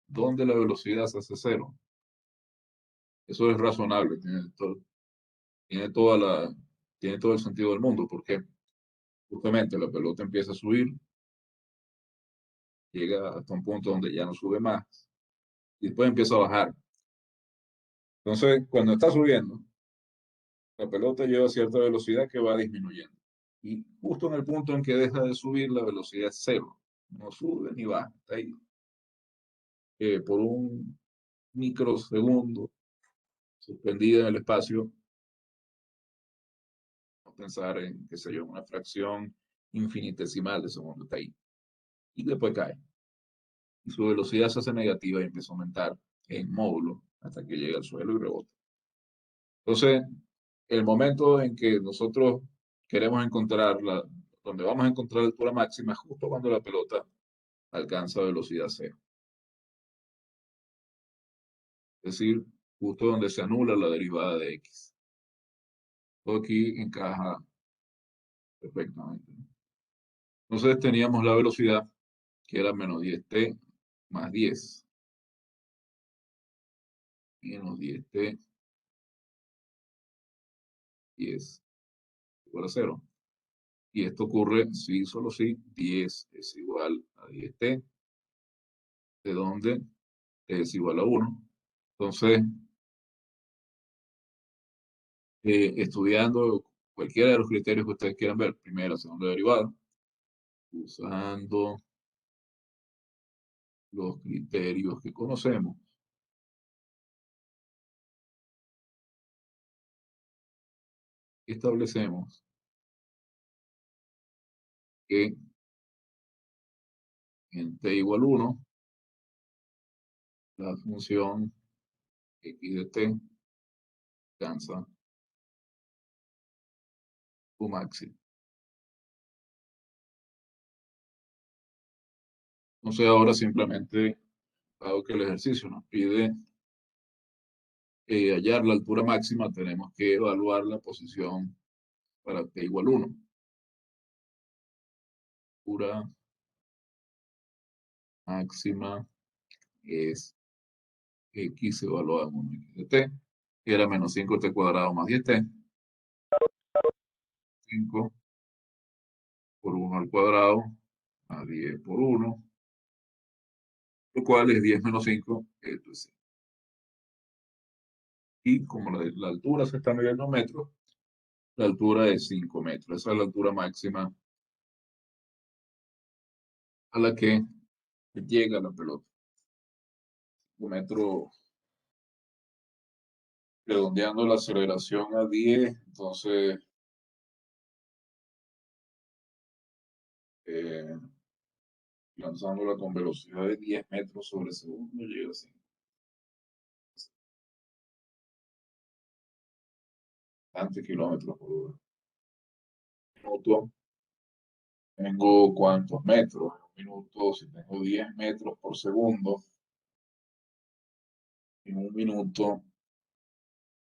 dónde la velocidad se hace cero. Eso es razonable, tiene toda tiene todo el sentido del mundo, porque justamente la pelota empieza a subir, llega hasta un punto donde ya no sube más, y después empieza a bajar. Entonces, cuando está subiendo, la pelota lleva cierta velocidad que va disminuyendo. Y justo en el punto en que deja de subir, la velocidad es cero. No sube ni baja. Está ahí. Por un microsegundo suspendida en el espacio, no pensar en, qué sé yo, una fracción infinitesimal de segundo, está ahí. Y después cae. Y su velocidad se hace negativa y empieza a aumentar en módulo hasta que llega al suelo y rebota. Entonces, el momento en que nosotros queremos encontrar donde vamos a encontrar la altura máxima es justo cuando la pelota alcanza velocidad cero. Es decir, justo donde se anula la derivada de x. Todo aquí encaja perfectamente. Entonces teníamos la velocidad que era menos 10t más 10. Menos 10t, 10 igual a 0. Y esto ocurre si, solo si 10 es igual a 10t, de donde t es igual a 1. Entonces, estudiando cualquiera de los criterios que ustedes quieran ver, primera, segunda derivada, usando los criterios que conocemos, establecemos que en t igual 1, la función x de t alcanza tu máximo. Entonces ahora simplemente, dado que el ejercicio nos pide hallar la altura máxima, tenemos que evaluar la posición para t igual 1. Altura máxima es x evaluado en 1 x de t, que era menos 5t cuadrado más 10t. 5 por 1 al cuadrado a 10 por 1, lo cual es 10 menos 5, esto es 5. Y como la altura se está midiendo en metros, la altura es 5 metros. Esa es la altura máxima a la que llega la pelota. 5 metros, redondeando la aceleración a 10, entonces eh, lanzándola con velocidad de 10 metros sobre segundo, llega a 5 kilómetros por hora. Minuto, tengo cuántos metros. En un minuto, si tengo 10 metros por segundo, en un minuto,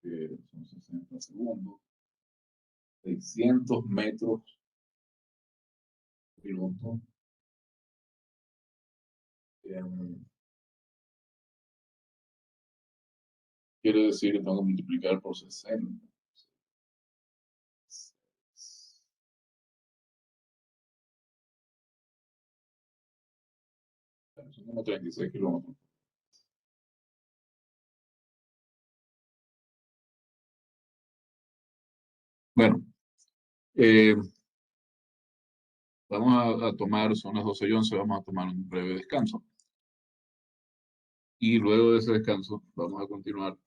son 60 segundos, 600 metros por minuto. eh, Quiere decir que tengo que multiplicar por 60. Son como 36 kilómetros. Bueno, eh, vamos a tomar, son las 12:11, vamos a tomar un breve descanso. Y luego de ese descanso vamos a continuar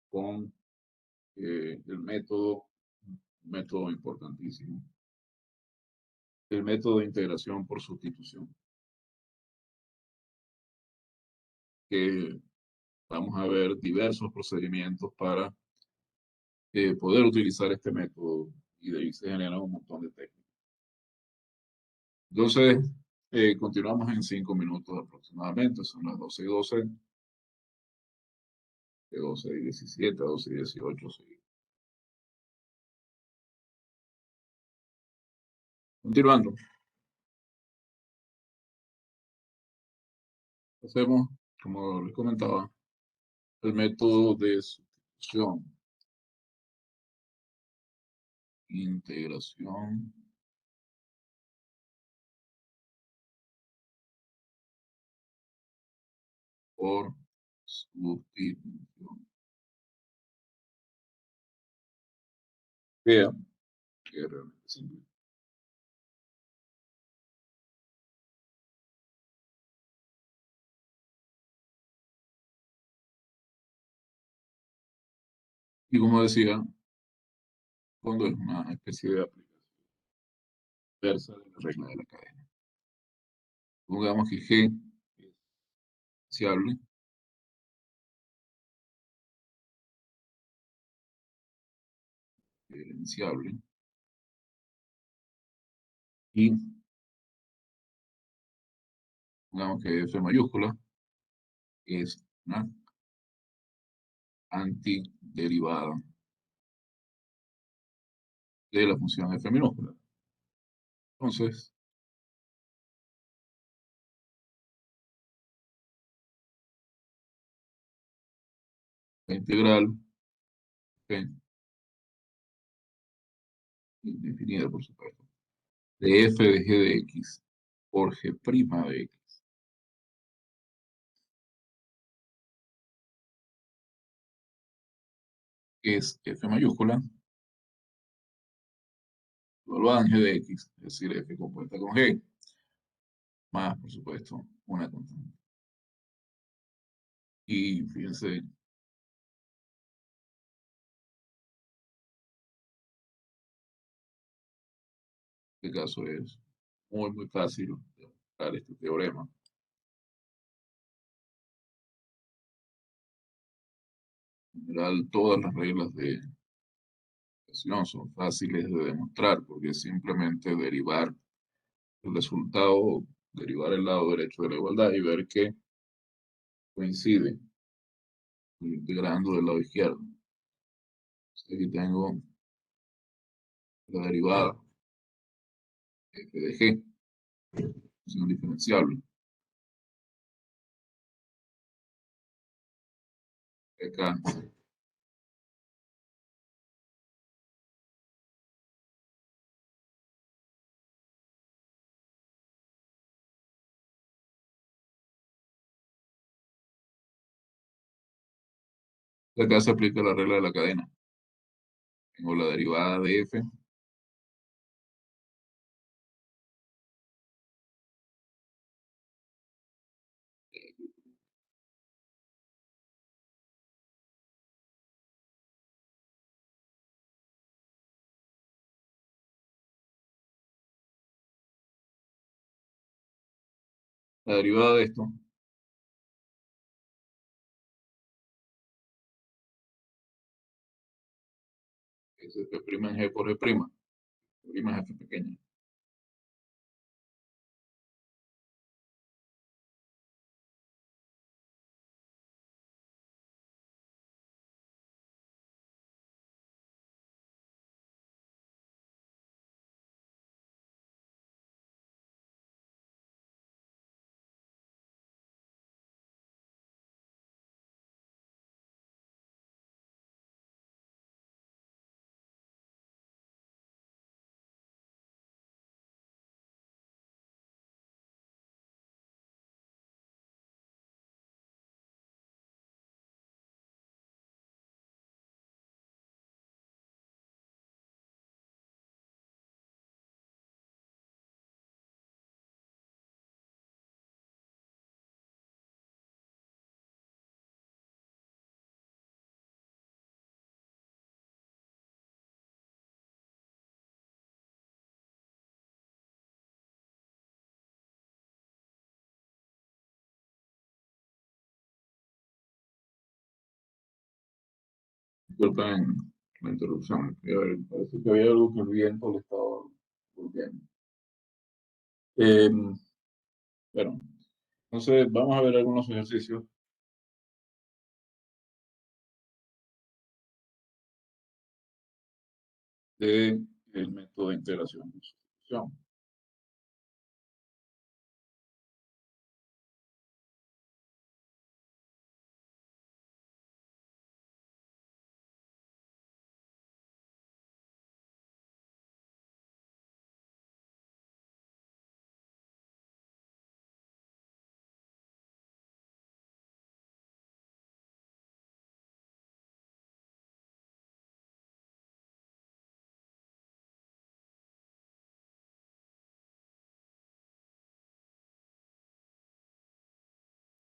con el método, un método importantísimo, el método de integración por sustitución, que vamos a ver diversos procedimientos para poder utilizar este método y de ahí se generan un montón de técnicas. Entonces, continuamos en 5 minutos aproximadamente, son las 12:12, de 12:17 a 12:18. Seguimos. Continuando, hacemos, como les comentaba, el método de sustitución, integración por sustitución. Vean que es realmente simple. Y como decía, cuando es una especie de aplicación inversa de la regla de la cadena. Supongamos que G es diferenciable, diferenciable, y supongamos que F mayúscula es una antiderivada de la función F minúscula. Entonces, la integral F, indefinida por supuesto, de F de G de X por G' de X es F mayúscula, evaluada en G de X, es decir, F compuesta con G, más, por supuesto, una constante. Y fíjense, este caso es muy, muy fácil demostrar este teorema. En general, todas las reglas de ecuación son fáciles de demostrar porque es simplemente derivar el resultado, derivar el lado derecho de la igualdad y ver que coincide integrando del lado izquierdo. Aquí tengo la derivada f de g, función diferenciable. Acá acá se aplica la regla de la cadena. Tengo la derivada de f, la derivada de esto es f' en g por g', prima es f pequeña. Disculpen la interrupción. Parece que había algo que el viento le estaba volviendo. Eh, bueno, entonces vamos a ver algunos ejercicios del método de integración y sustitución.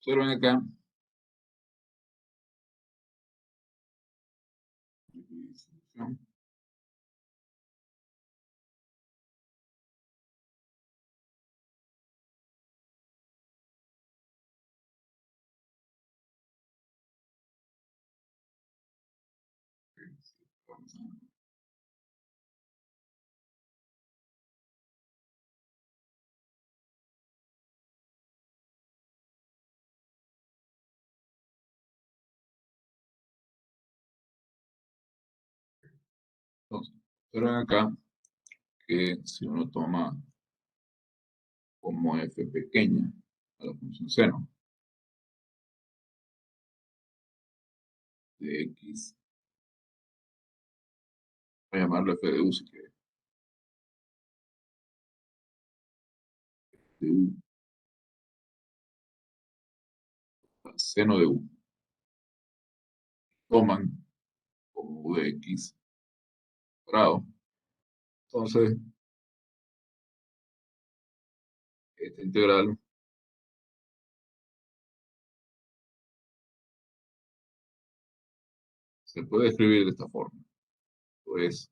Observen acá, entonces, observen acá que si uno toma como f pequeña a la función seno de x, voy a llamarlo f de u si quiere, de u al seno de u, toman como u de x cuadrado. Entonces, esta integral se puede escribir de esta forma. Pues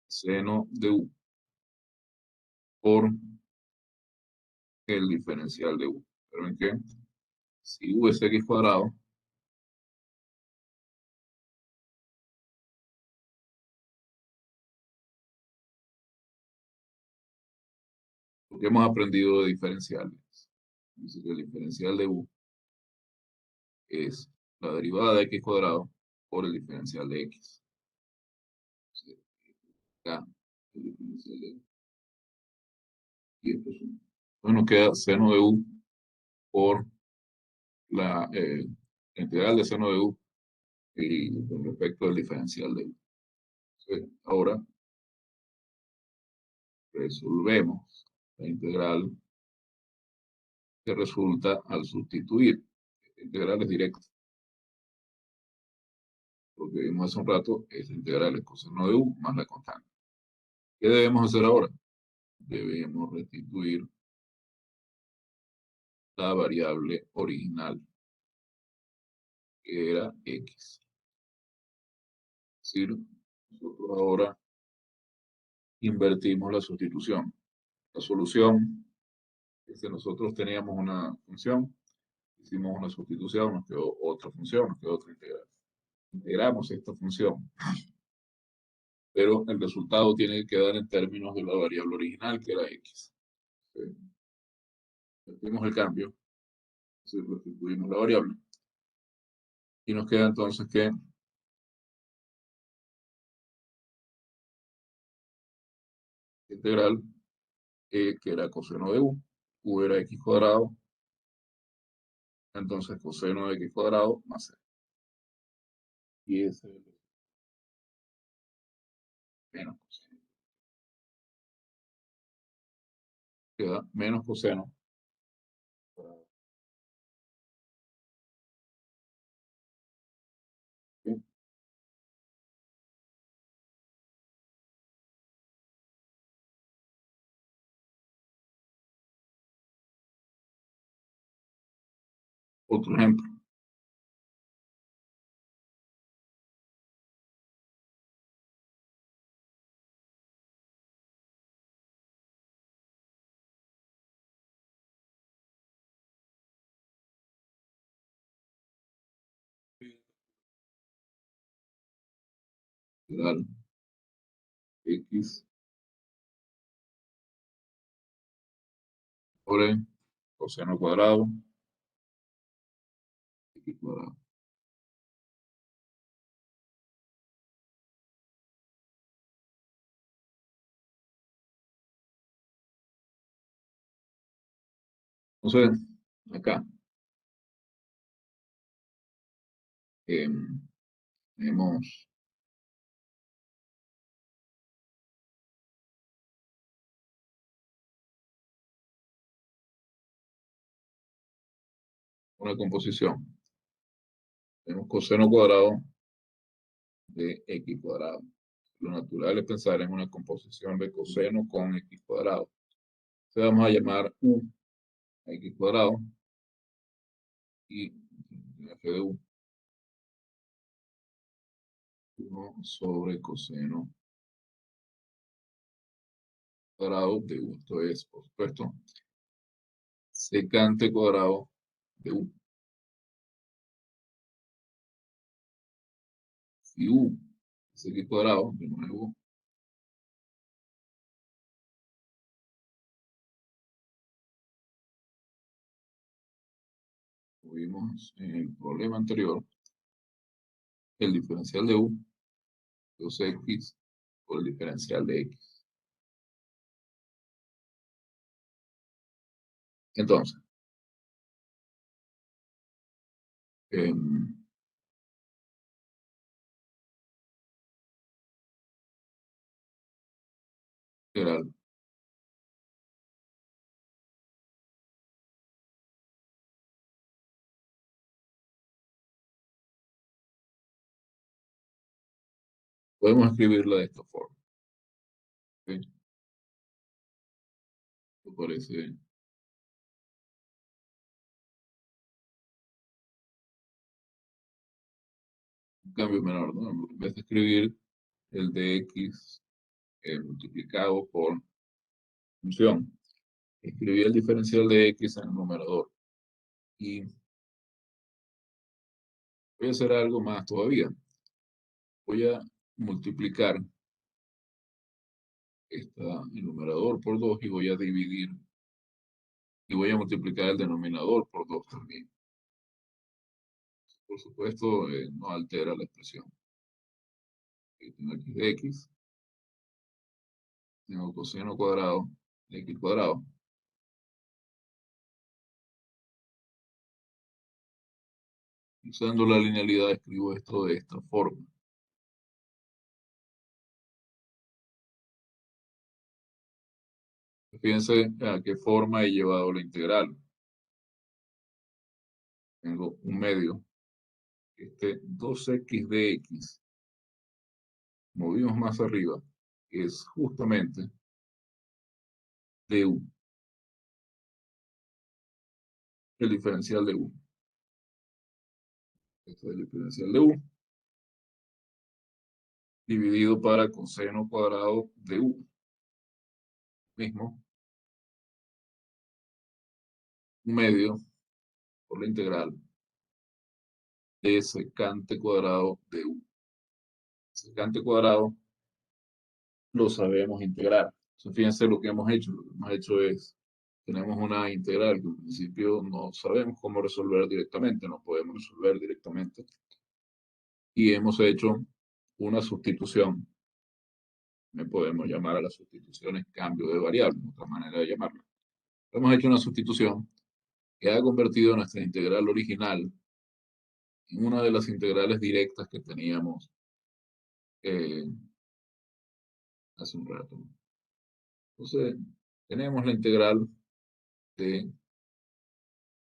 seno de u por el diferencial de u. ¿Pero en qué? Si u es x cuadrado, Porque hemos aprendido de diferenciales. Dice que el diferencial de u es la derivada de x cuadrado por el diferencial de x. Entonces, acá, el diferencial de u. Y esto es 1. Entonces nos queda seno de u por la integral de seno de u y con respecto al diferencial de u. Entonces, ahora resolvemos la integral que resulta al sustituir. Esta integral es directa. Lo que vimos hace un rato es la integral de coseno de u más la constante. ¿Qué debemos hacer ahora? Debemos restituir la variable original, que era x. Es decir, nosotros ahora invertimos la sustitución. La solución es que nosotros teníamos una función, hicimos una sustitución, nos quedó otra función, nos quedó otra integral. Integramos esta función, pero el resultado tiene que quedar en términos de la variable original, que era x. Invertimos el cambio, es decir, restituimos la variable, y nos queda entonces que integral, que era coseno de u era x cuadrado, entonces coseno de x cuadrado más c. Y ese es menos coseno. Queda menos coseno cuadrado. ¿Sí? Otro ejemplo. Integral x sobre coseno cuadrado x cuadrado. Entonces, acá tenemos una composición. Tenemos coseno cuadrado de x cuadrado. Lo natural es pensar en una composición de coseno con x cuadrado. Entonces vamos a llamar u a x cuadrado y f de u 1 sobre coseno cuadrado de u. Esto es, por supuesto, secante cuadrado de u. Si u es x cuadrado, de nuevo, como vimos en el problema anterior, el diferencial de u es x por el diferencial de x. Entonces, em, integral, podemos escribirla de esta forma. ¿Ok? Me parece un cambio menor, ¿no? En vez de escribir el de x multiplicado por función, escribí el diferencial de x en el numerador. Y voy a hacer algo más todavía. Voy a multiplicar el numerador por 2 y voy a dividir y voy a multiplicar el denominador por 2 también. Por supuesto, no altera la expresión. Aquí tengo x de x, tengo coseno cuadrado de x cuadrado. Usando la linealidad escribo esto de esta forma. Fíjense a qué forma he llevado la integral. Tengo un medio, este 2x de x, movimos más arriba, que es justamente du, el diferencial de u. Esto es el diferencial de u, dividido para coseno cuadrado de u. Mismo, un medio por la integral de secante cuadrado de u. Secante cuadrado lo sabemos integrar. Entonces, fíjense lo que hemos hecho. Lo que hemos hecho es, tenemos una integral que en principio no sabemos cómo resolver directamente, no podemos resolver directamente. Y hemos hecho una sustitución. Me podemos llamar a las sustituciones cambio de variable, otra manera de llamarlo. Hemos hecho una sustitución que ha convertido nuestra integral original en una de las integrales directas que teníamos eh, hace un rato. Entonces, tenemos la integral de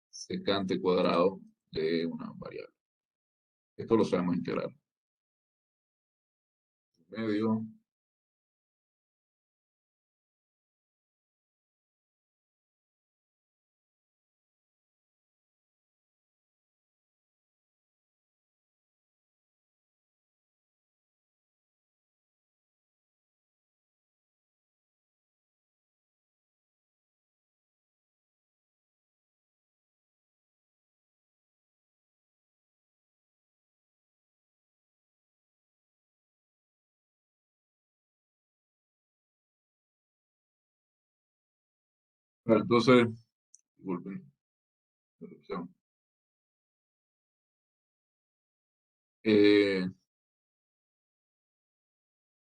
secante cuadrado de una variable. Esto lo sabemos integrar. Medio Bueno, entonces, disculpen, interrupción. Eh,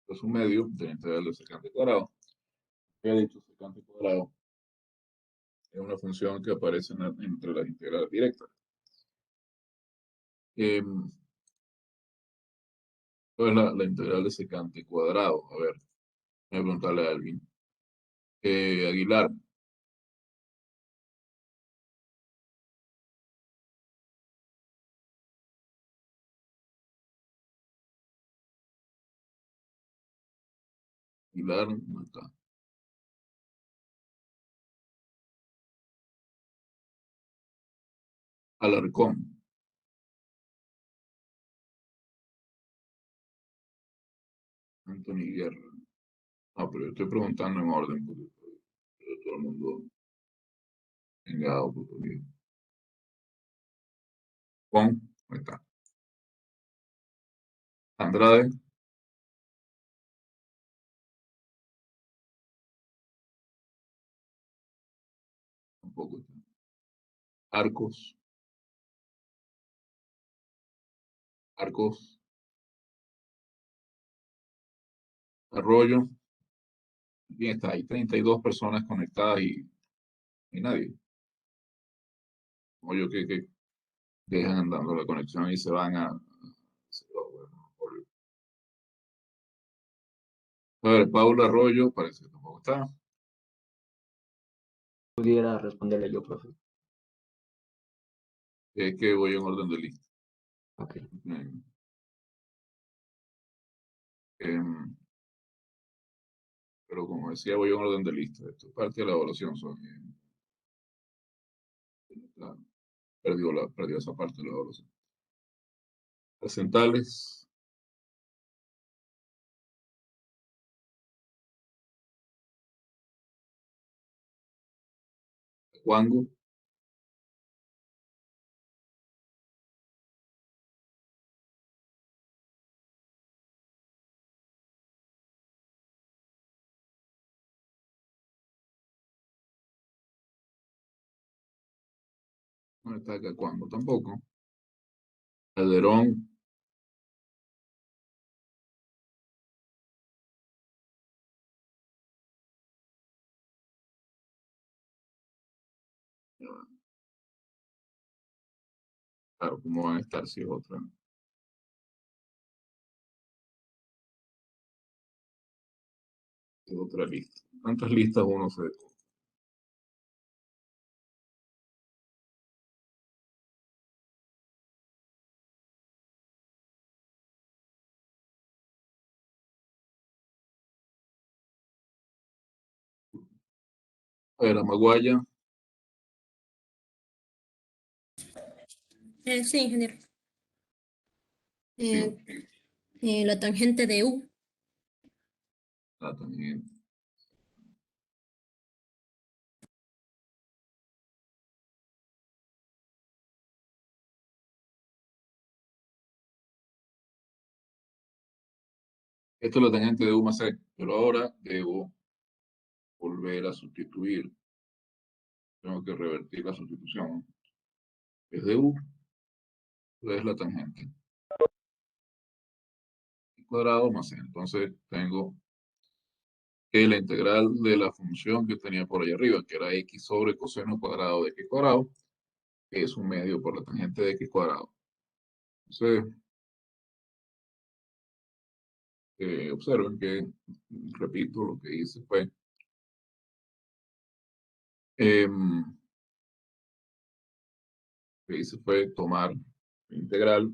es un medio de la integral de secante cuadrado. He dicho secante cuadrado es una función que aparece entre las integrales directas. ¿Cuál es la integral de secante cuadrado? A ver, voy a preguntarle a Alvin. Aguilar, Aguilar, no está. Alarcón, Anthony Guerra. Ah, pero yo estoy preguntando en orden porque todo el mundo tenga oportunidad. Juan, ahí está. Andrade, tampoco está. Arcos, Arcos, Arroyo, bien está. Hay 32 personas conectadas y nadie. Como yo que dejan andando la conexión y se van a... A ver, Paula Arroyo, parece que tampoco está. Pudiera responderle yo, profe. Es que voy en orden de lista. Ok. Em, em, pero como decía, voy en orden de lista. Esto es parte de la evaluación. La- perdió esa parte de la evaluación. Porcentales, Juango, No está acá cuando tampoco. Calderón, claro, ¿cómo van a estar si es otra lista? ¿Cuántas listas uno se... A ver, Amaguaya, Sí, ingeniero. digo, Eh, la tangente de U. también. Esto es la tangente de U más C, pero ahora debo volver a sustituir. Tengo que revertir la sustitución. Es de U, es la tangente. Y cuadrado más C. Entonces tengo que la integral de la función que tenía por ahí arriba, que era x sobre coseno cuadrado de x cuadrado, es un medio por la tangente de x cuadrado. Entonces, observen que, repito, lo que hice fue, em, lo que hice fue tomar la integral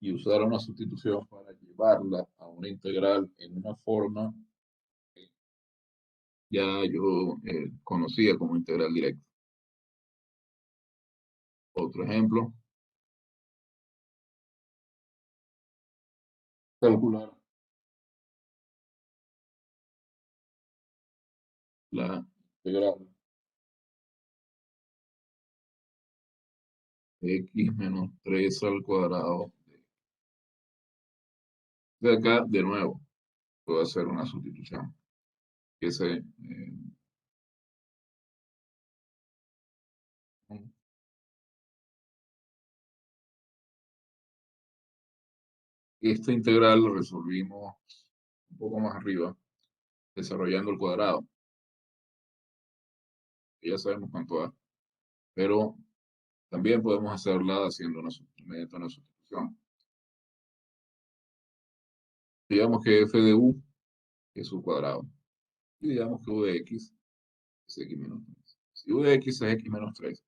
y usar una sustitución para llevarla a una integral en una forma que ya yo conocía como integral directa. Otro ejemplo, calcular la integral de x menos 3 al cuadrado. De acá, de nuevo, puedo hacer una sustitución. Que esta integral lo resolvimos un poco más arriba, desarrollando el cuadrado, que ya sabemos cuánto da, pero también podemos hacerla haciendo mediante una sustitución. Digamos que f de u es su cuadrado, y digamos que u de x es x menos 3. Si u de x es x menos 3,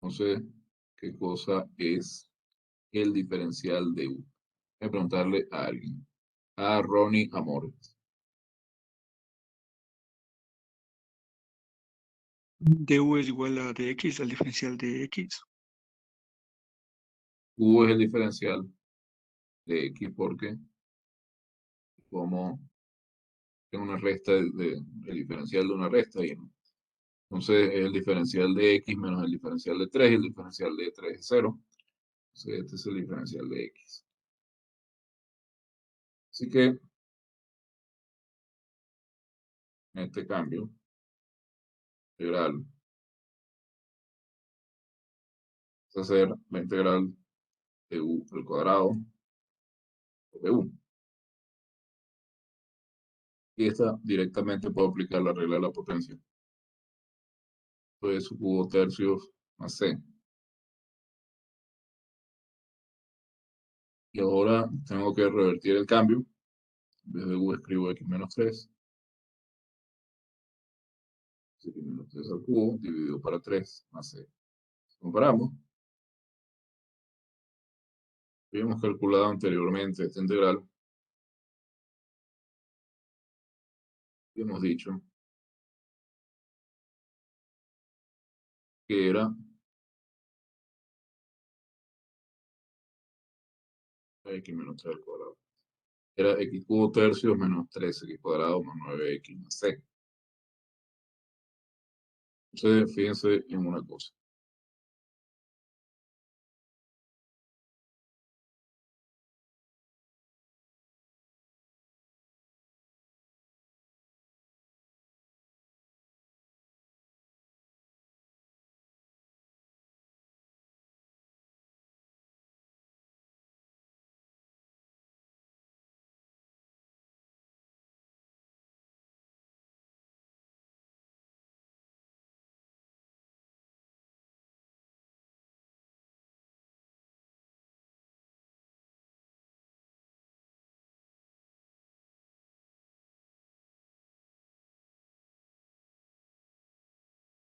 entonces, ¿qué cosa es el diferencial de u? Voy a preguntarle a alguien, a Ronnie Amores. Du es igual a dx al diferencial de x. U es el diferencial de x porque como es una resta el diferencial de una resta, y entonces es el diferencial de x menos el diferencial de 3 y el diferencial de 3 es 0. Entonces este es el diferencial de x. Así que en este cambio, integral es hacer la integral de u al cuadrado de u. Y esta directamente puedo aplicar la regla de la potencia. Entonces su cubo tercios más c. Y ahora tengo que revertir el cambio. En vez de u escribo x menos 3. X menos 3 al cubo dividido para 3 más c. Comparamos. Habíamos calculado anteriormente esta integral. Y hemos dicho que era x menos 3 al cuadrado. Era x cubo tercios menos 3x cuadrado más 9x más c. Entonces, fíjense en una cosa.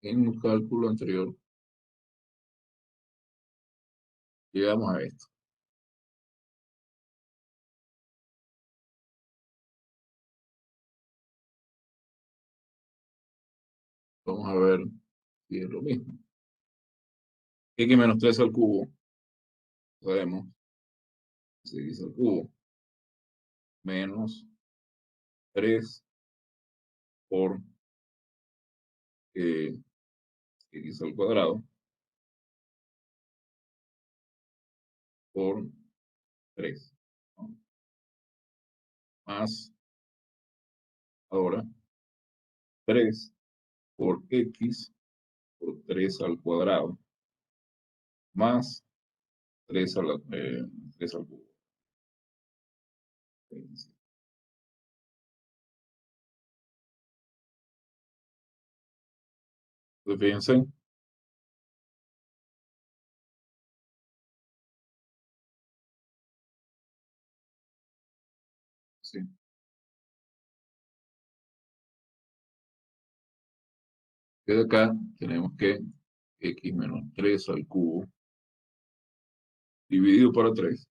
en un cálculo anterior llegamos a esto. Vamos a ver si es lo mismo. X menos 3 al cubo, sabemos, x al cubo, menos 3 por x al cuadrado por 3, ¿no? Más, ahora, 3 por x por 3 al cuadrado, más 3 3 al cubo. Entonces, fíjense, sí, que de acá tenemos que x menos 3 al cubo dividido por 3,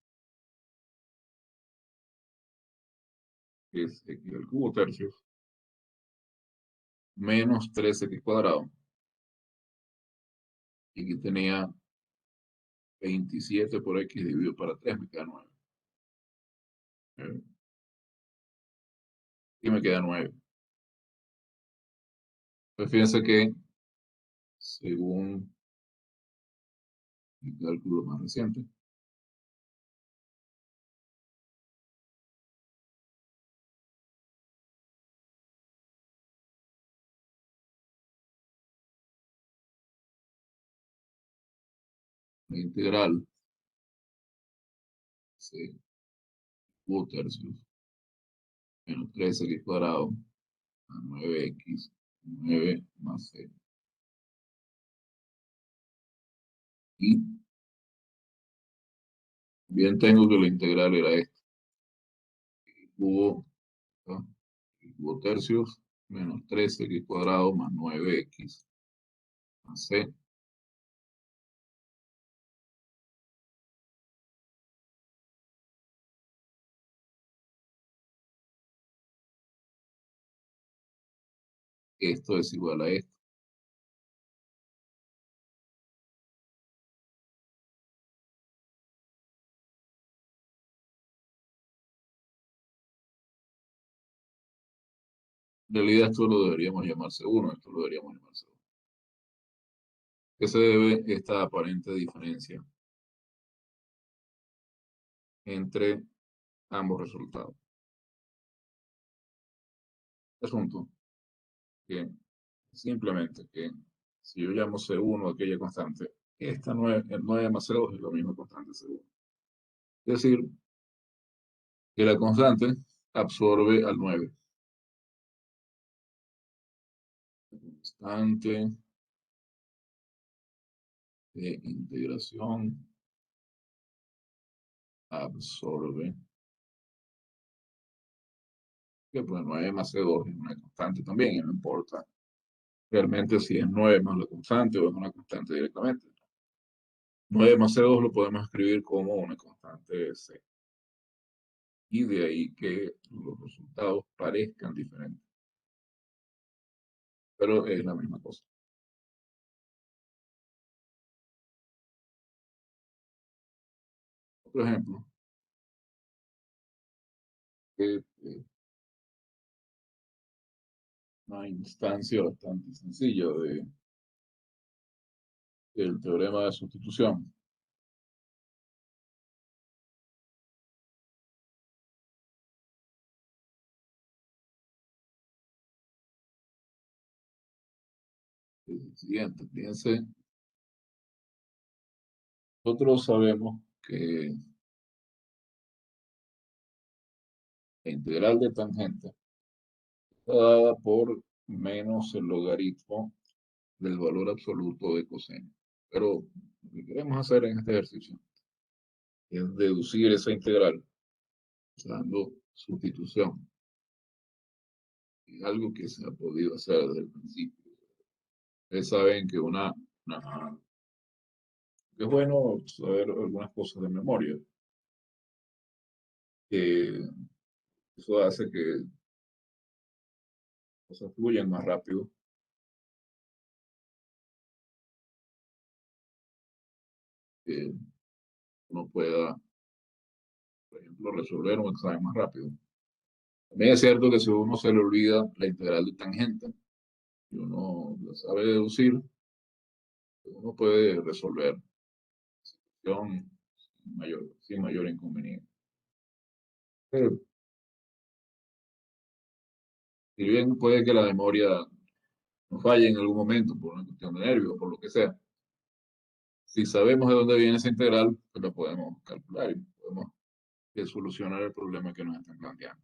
que es x al cubo tercios, menos 3x cuadrado. Y aquí tenía 27 por x dividido para 3, me queda 9. Y me queda 9. Pues fíjense que, según mi cálculo más reciente, la integral se cubo tercios menos 3x cuadrado a 9x, 9 más 6. Y bien tengo que la integral era esto. Cubo, ¿no? Cubo tercios menos 13x cuadrado más 9x más c. Esto es igual a esto. En realidad esto lo deberíamos llamarse 1, esto lo deberíamos llamarse 2. ¿Qué se debe esta aparente diferencia entre ambos resultados? Asunto que simplemente que si yo llamo C1 aquella constante, esta 9 más C2 es la misma constante C1. Es decir, que la constante absorbe al 9. La constante de integración absorbe, que pues 9 más C2 es una constante también, y no importa realmente si es 9 más la constante o es una constante directamente. 9 más C2 lo podemos escribir como una constante C. Y de ahí que los resultados parezcan diferentes. Pero es la misma cosa. Otro ejemplo, que una instancia bastante sencilla del teorema de sustitución. Es el siguiente, fíjense, nosotros sabemos que la integral de tangente está dada por menos el logaritmo del valor absoluto de coseno. Pero lo que queremos hacer en este ejercicio es deducir esa integral usando sustitución. Es algo que se ha podido hacer desde el principio. Ustedes saben que es bueno saber algunas cosas de memoria, que eso hace que cosas fluyan más rápido, que uno pueda, por ejemplo, resolver un examen más rápido. También es cierto que si a uno se le olvida la integral de tangente y uno la sabe deducir, uno puede resolver la situación sin mayor inconveniente. Pero, si bien puede que la memoria nos falle en algún momento por una cuestión de nervios, por lo que sea, si sabemos de dónde viene esa integral, pues la podemos calcular y podemos solucionar el problema que nos están planteando.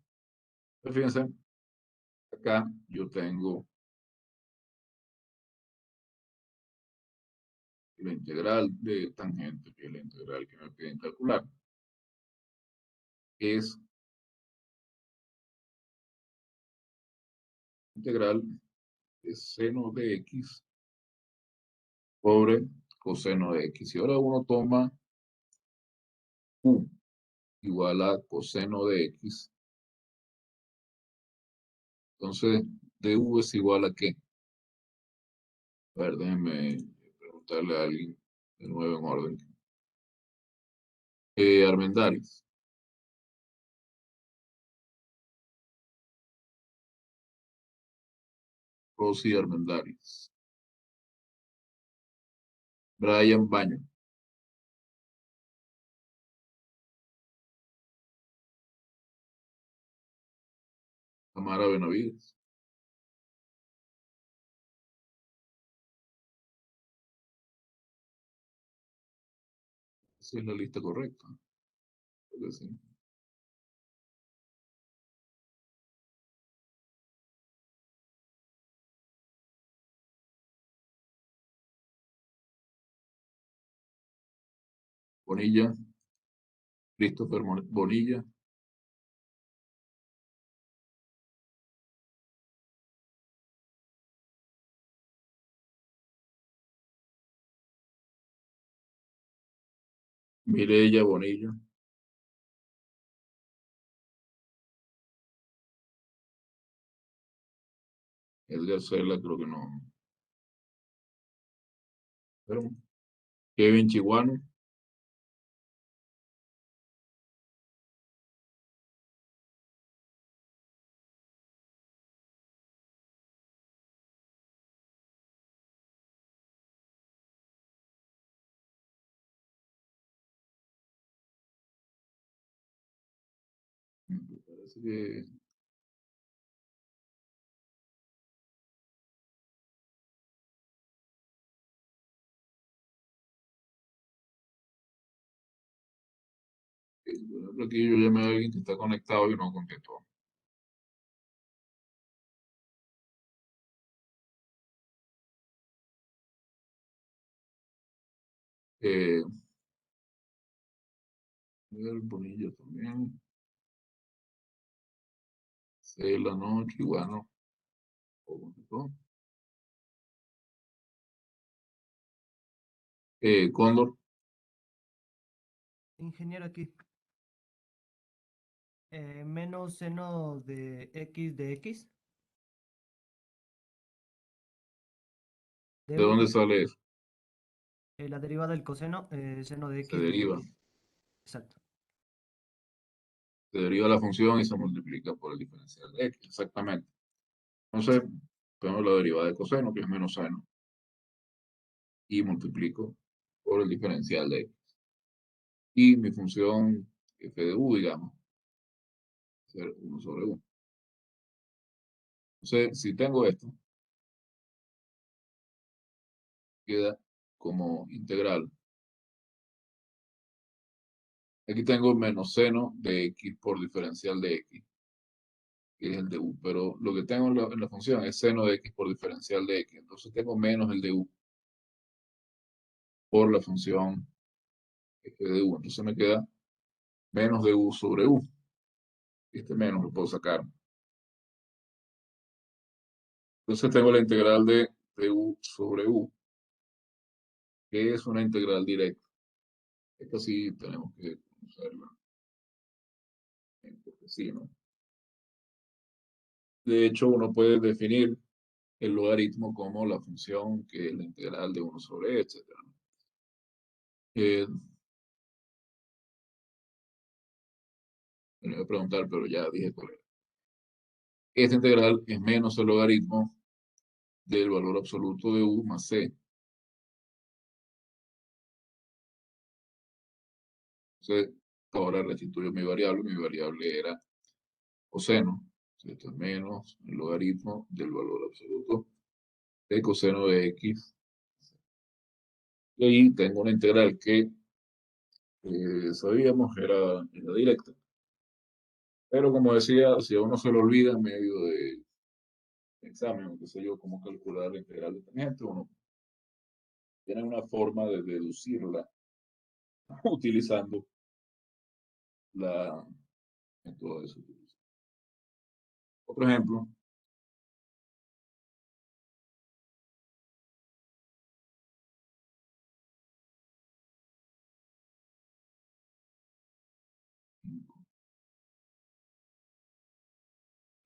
Entonces, fíjense, acá yo tengo la integral de tangente, que es la integral que me piden calcular, es integral de seno de x sobre coseno de x. Y ahora uno toma u igual a coseno de x. Entonces, du es igual a qué. A ver, déjenme preguntarle a alguien de nuevo en orden. Armendáriz. Rosy Armendáriz. Brian Baño. Tamara Benavides. Esa es la lista correcta. Creo que sí. Bonilla. Christopher Bonilla. Mireya Bonilla. Edgar Cela, creo que no. Pero, Kevin Chihuano. Me parece por ejemplo, aquí yo llamé a alguien que está conectado y no contestó. Eh, Miguel Bonilla también. Cela, no, Chihuano. ¿O contestó? Cóndor. Ingeniero aquí. Menos seno de x. ¿De dónde sale eso? La derivada del coseno, seno de Se x de deriva. x. Exacto. Se deriva la función y se multiplica por el diferencial de x. Exactamente. Entonces, tenemos la derivada de coseno, que es menos seno. Y multiplico por el diferencial de x. Y mi función f de u, digamos, ser 1 sobre 1. Entonces, si tengo esto, queda como integral. Aquí tengo menos seno de x por diferencial de x, que es el de u. Pero lo que tengo en la función es seno de x por diferencial de x. Entonces tengo menos el de u por la función f de u. Entonces me queda menos de u sobre u. Este menos lo puedo sacar. Entonces tengo la integral de de u sobre u, que es una integral directa. Esta sí tenemos que conocerla, porque sí, ¿no? De hecho, uno puede definir el logaritmo como la función que es la integral de 1 sobre e, etc. Me iba a preguntar, pero ya dije cuál era. Esta integral es menos el logaritmo del valor absoluto de u más c. Entonces, ahora restituyo mi variable era coseno. Esto es menos el logaritmo del valor absoluto de coseno de x. Y ahí tengo una integral que sabíamos era directa. Pero como decía, si a uno se le olvida en medio de examen, o qué sé yo, cómo calcular la integral de tangente, uno tiene una forma de deducirla utilizando la método de sustitución. Otro ejemplo.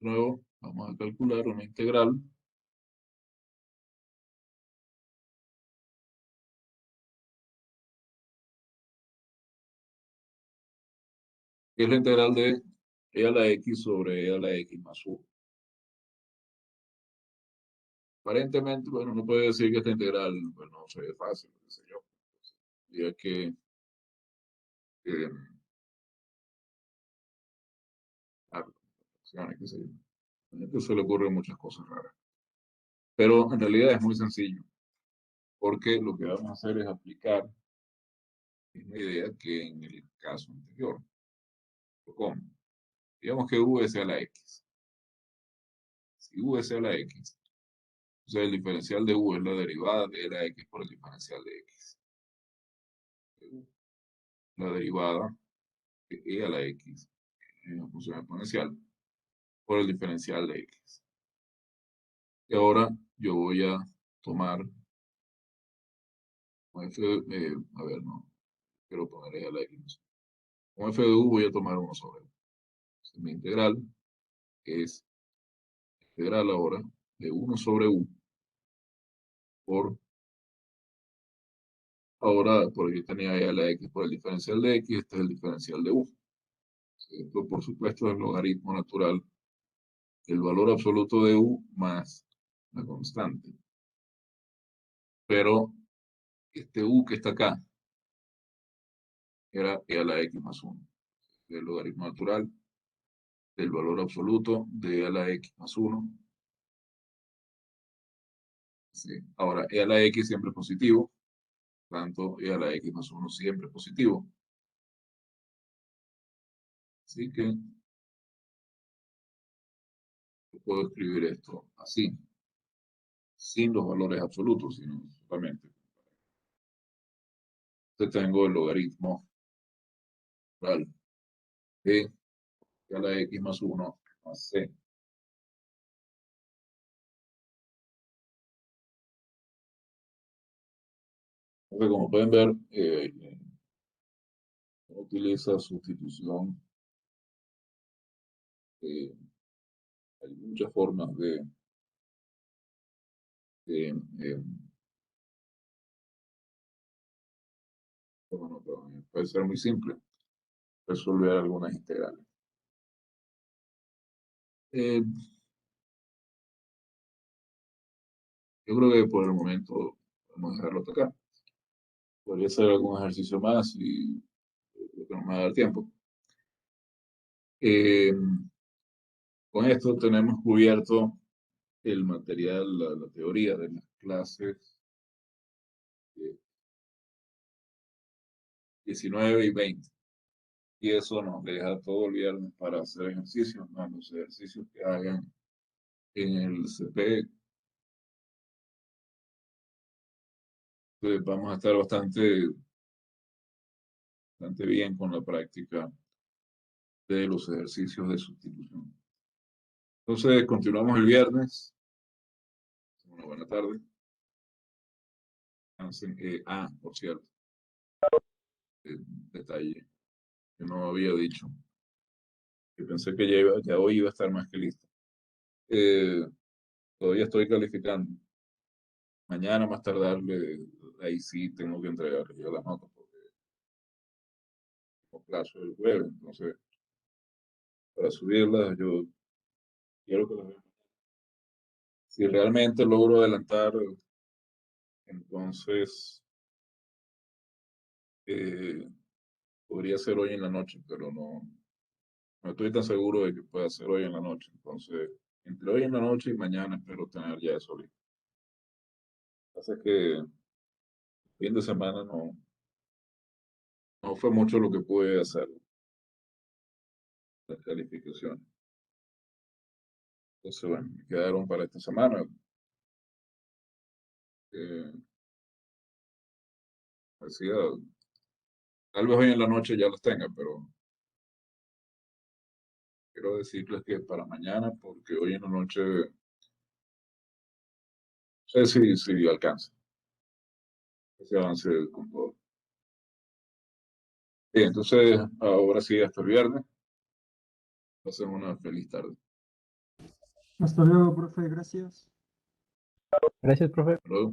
Luego vamos a calcular una integral que es la integral de e a la x sobre e a la x más 1. Aparentemente, bueno, uno puede decir que esta integral, pues, no se ve fácil, qué sé yo. Y es que eh, qué sé yo. A la gente se le ocurren muchas cosas raras. Pero en realidad es muy sencillo, porque lo que vamos a hacer es aplicar la misma idea que en el caso anterior. ¿Cómo? Digamos que u es a la x. Si u es a la x, entonces el diferencial de u es la derivada de la x por el diferencial de x. La derivada de e a la x en una función exponencial por el diferencial de x. Y ahora yo voy a tomar como f, a ver, no, quiero poner e a la x. Como f de u voy a tomar 1 sobre u. Entonces, mi integral es integral ahora de 1 sobre u por, ahora, porque tenía e a la x por el diferencial de x, este es el diferencial de u. Esto, por supuesto, es el logaritmo natural del valor absoluto de u más la constante. Pero este u que está acá era e a la x más 1. El logaritmo natural del valor absoluto de e a la x más 1. Sí. Ahora, e a la x siempre es positivo, tanto e a la x más 1 siempre es positivo. Así que puedo escribir esto así, sin los valores absolutos, sino solamente. Entonces tengo el logaritmo natural de e a la x más 1 más c. Entonces, como pueden ver, utiliza sustitución. Hay muchas formas de, eh, bueno, pero puede ser muy simple resolver algunas integrales. Eh, yo creo que por el momento vamos a dejarlo hasta acá. Podría hacer algún ejercicio más y creo que no me va a dar tiempo. Eh, con esto tenemos cubierto el material, la teoría de las clases 19 y 20. Y eso nos deja todo el viernes para hacer ejercicios, ¿no? Los ejercicios que hagan en el CP. Vamos a estar bastante bien con la práctica de los ejercicios de sustitución. Entonces, continuamos el viernes. Una buena tarde. Por cierto, eh, detalle que no había dicho, que pensé que ya hoy iba a estar más que listo. Eh, Todavía estoy calificando. Mañana más tardarle, ahí sí tengo que entregar yo las notas porque tengo plazo el jueves. Entonces, para subirlas, yo quiero que las vean. Si realmente logro adelantar, entonces eh, podría ser hoy en la noche, pero no estoy tan seguro de que pueda ser hoy en la noche. Entonces, entre hoy en la noche y mañana espero tener ya eso listo. Pasa que fin de semana no fue mucho lo que pude hacer, las calificaciones. Entonces, bueno, me quedaron para esta semana. Eh, Decía, tal vez hoy en la noche ya las tenga, pero quiero decirles que para mañana, porque hoy en la noche, no sé si alcanza ese avance con todo. Bien, entonces, ahora sí, hasta el viernes. Pasen una feliz tarde. Hasta luego, profe, gracias. Gracias, profe. Hasta luego.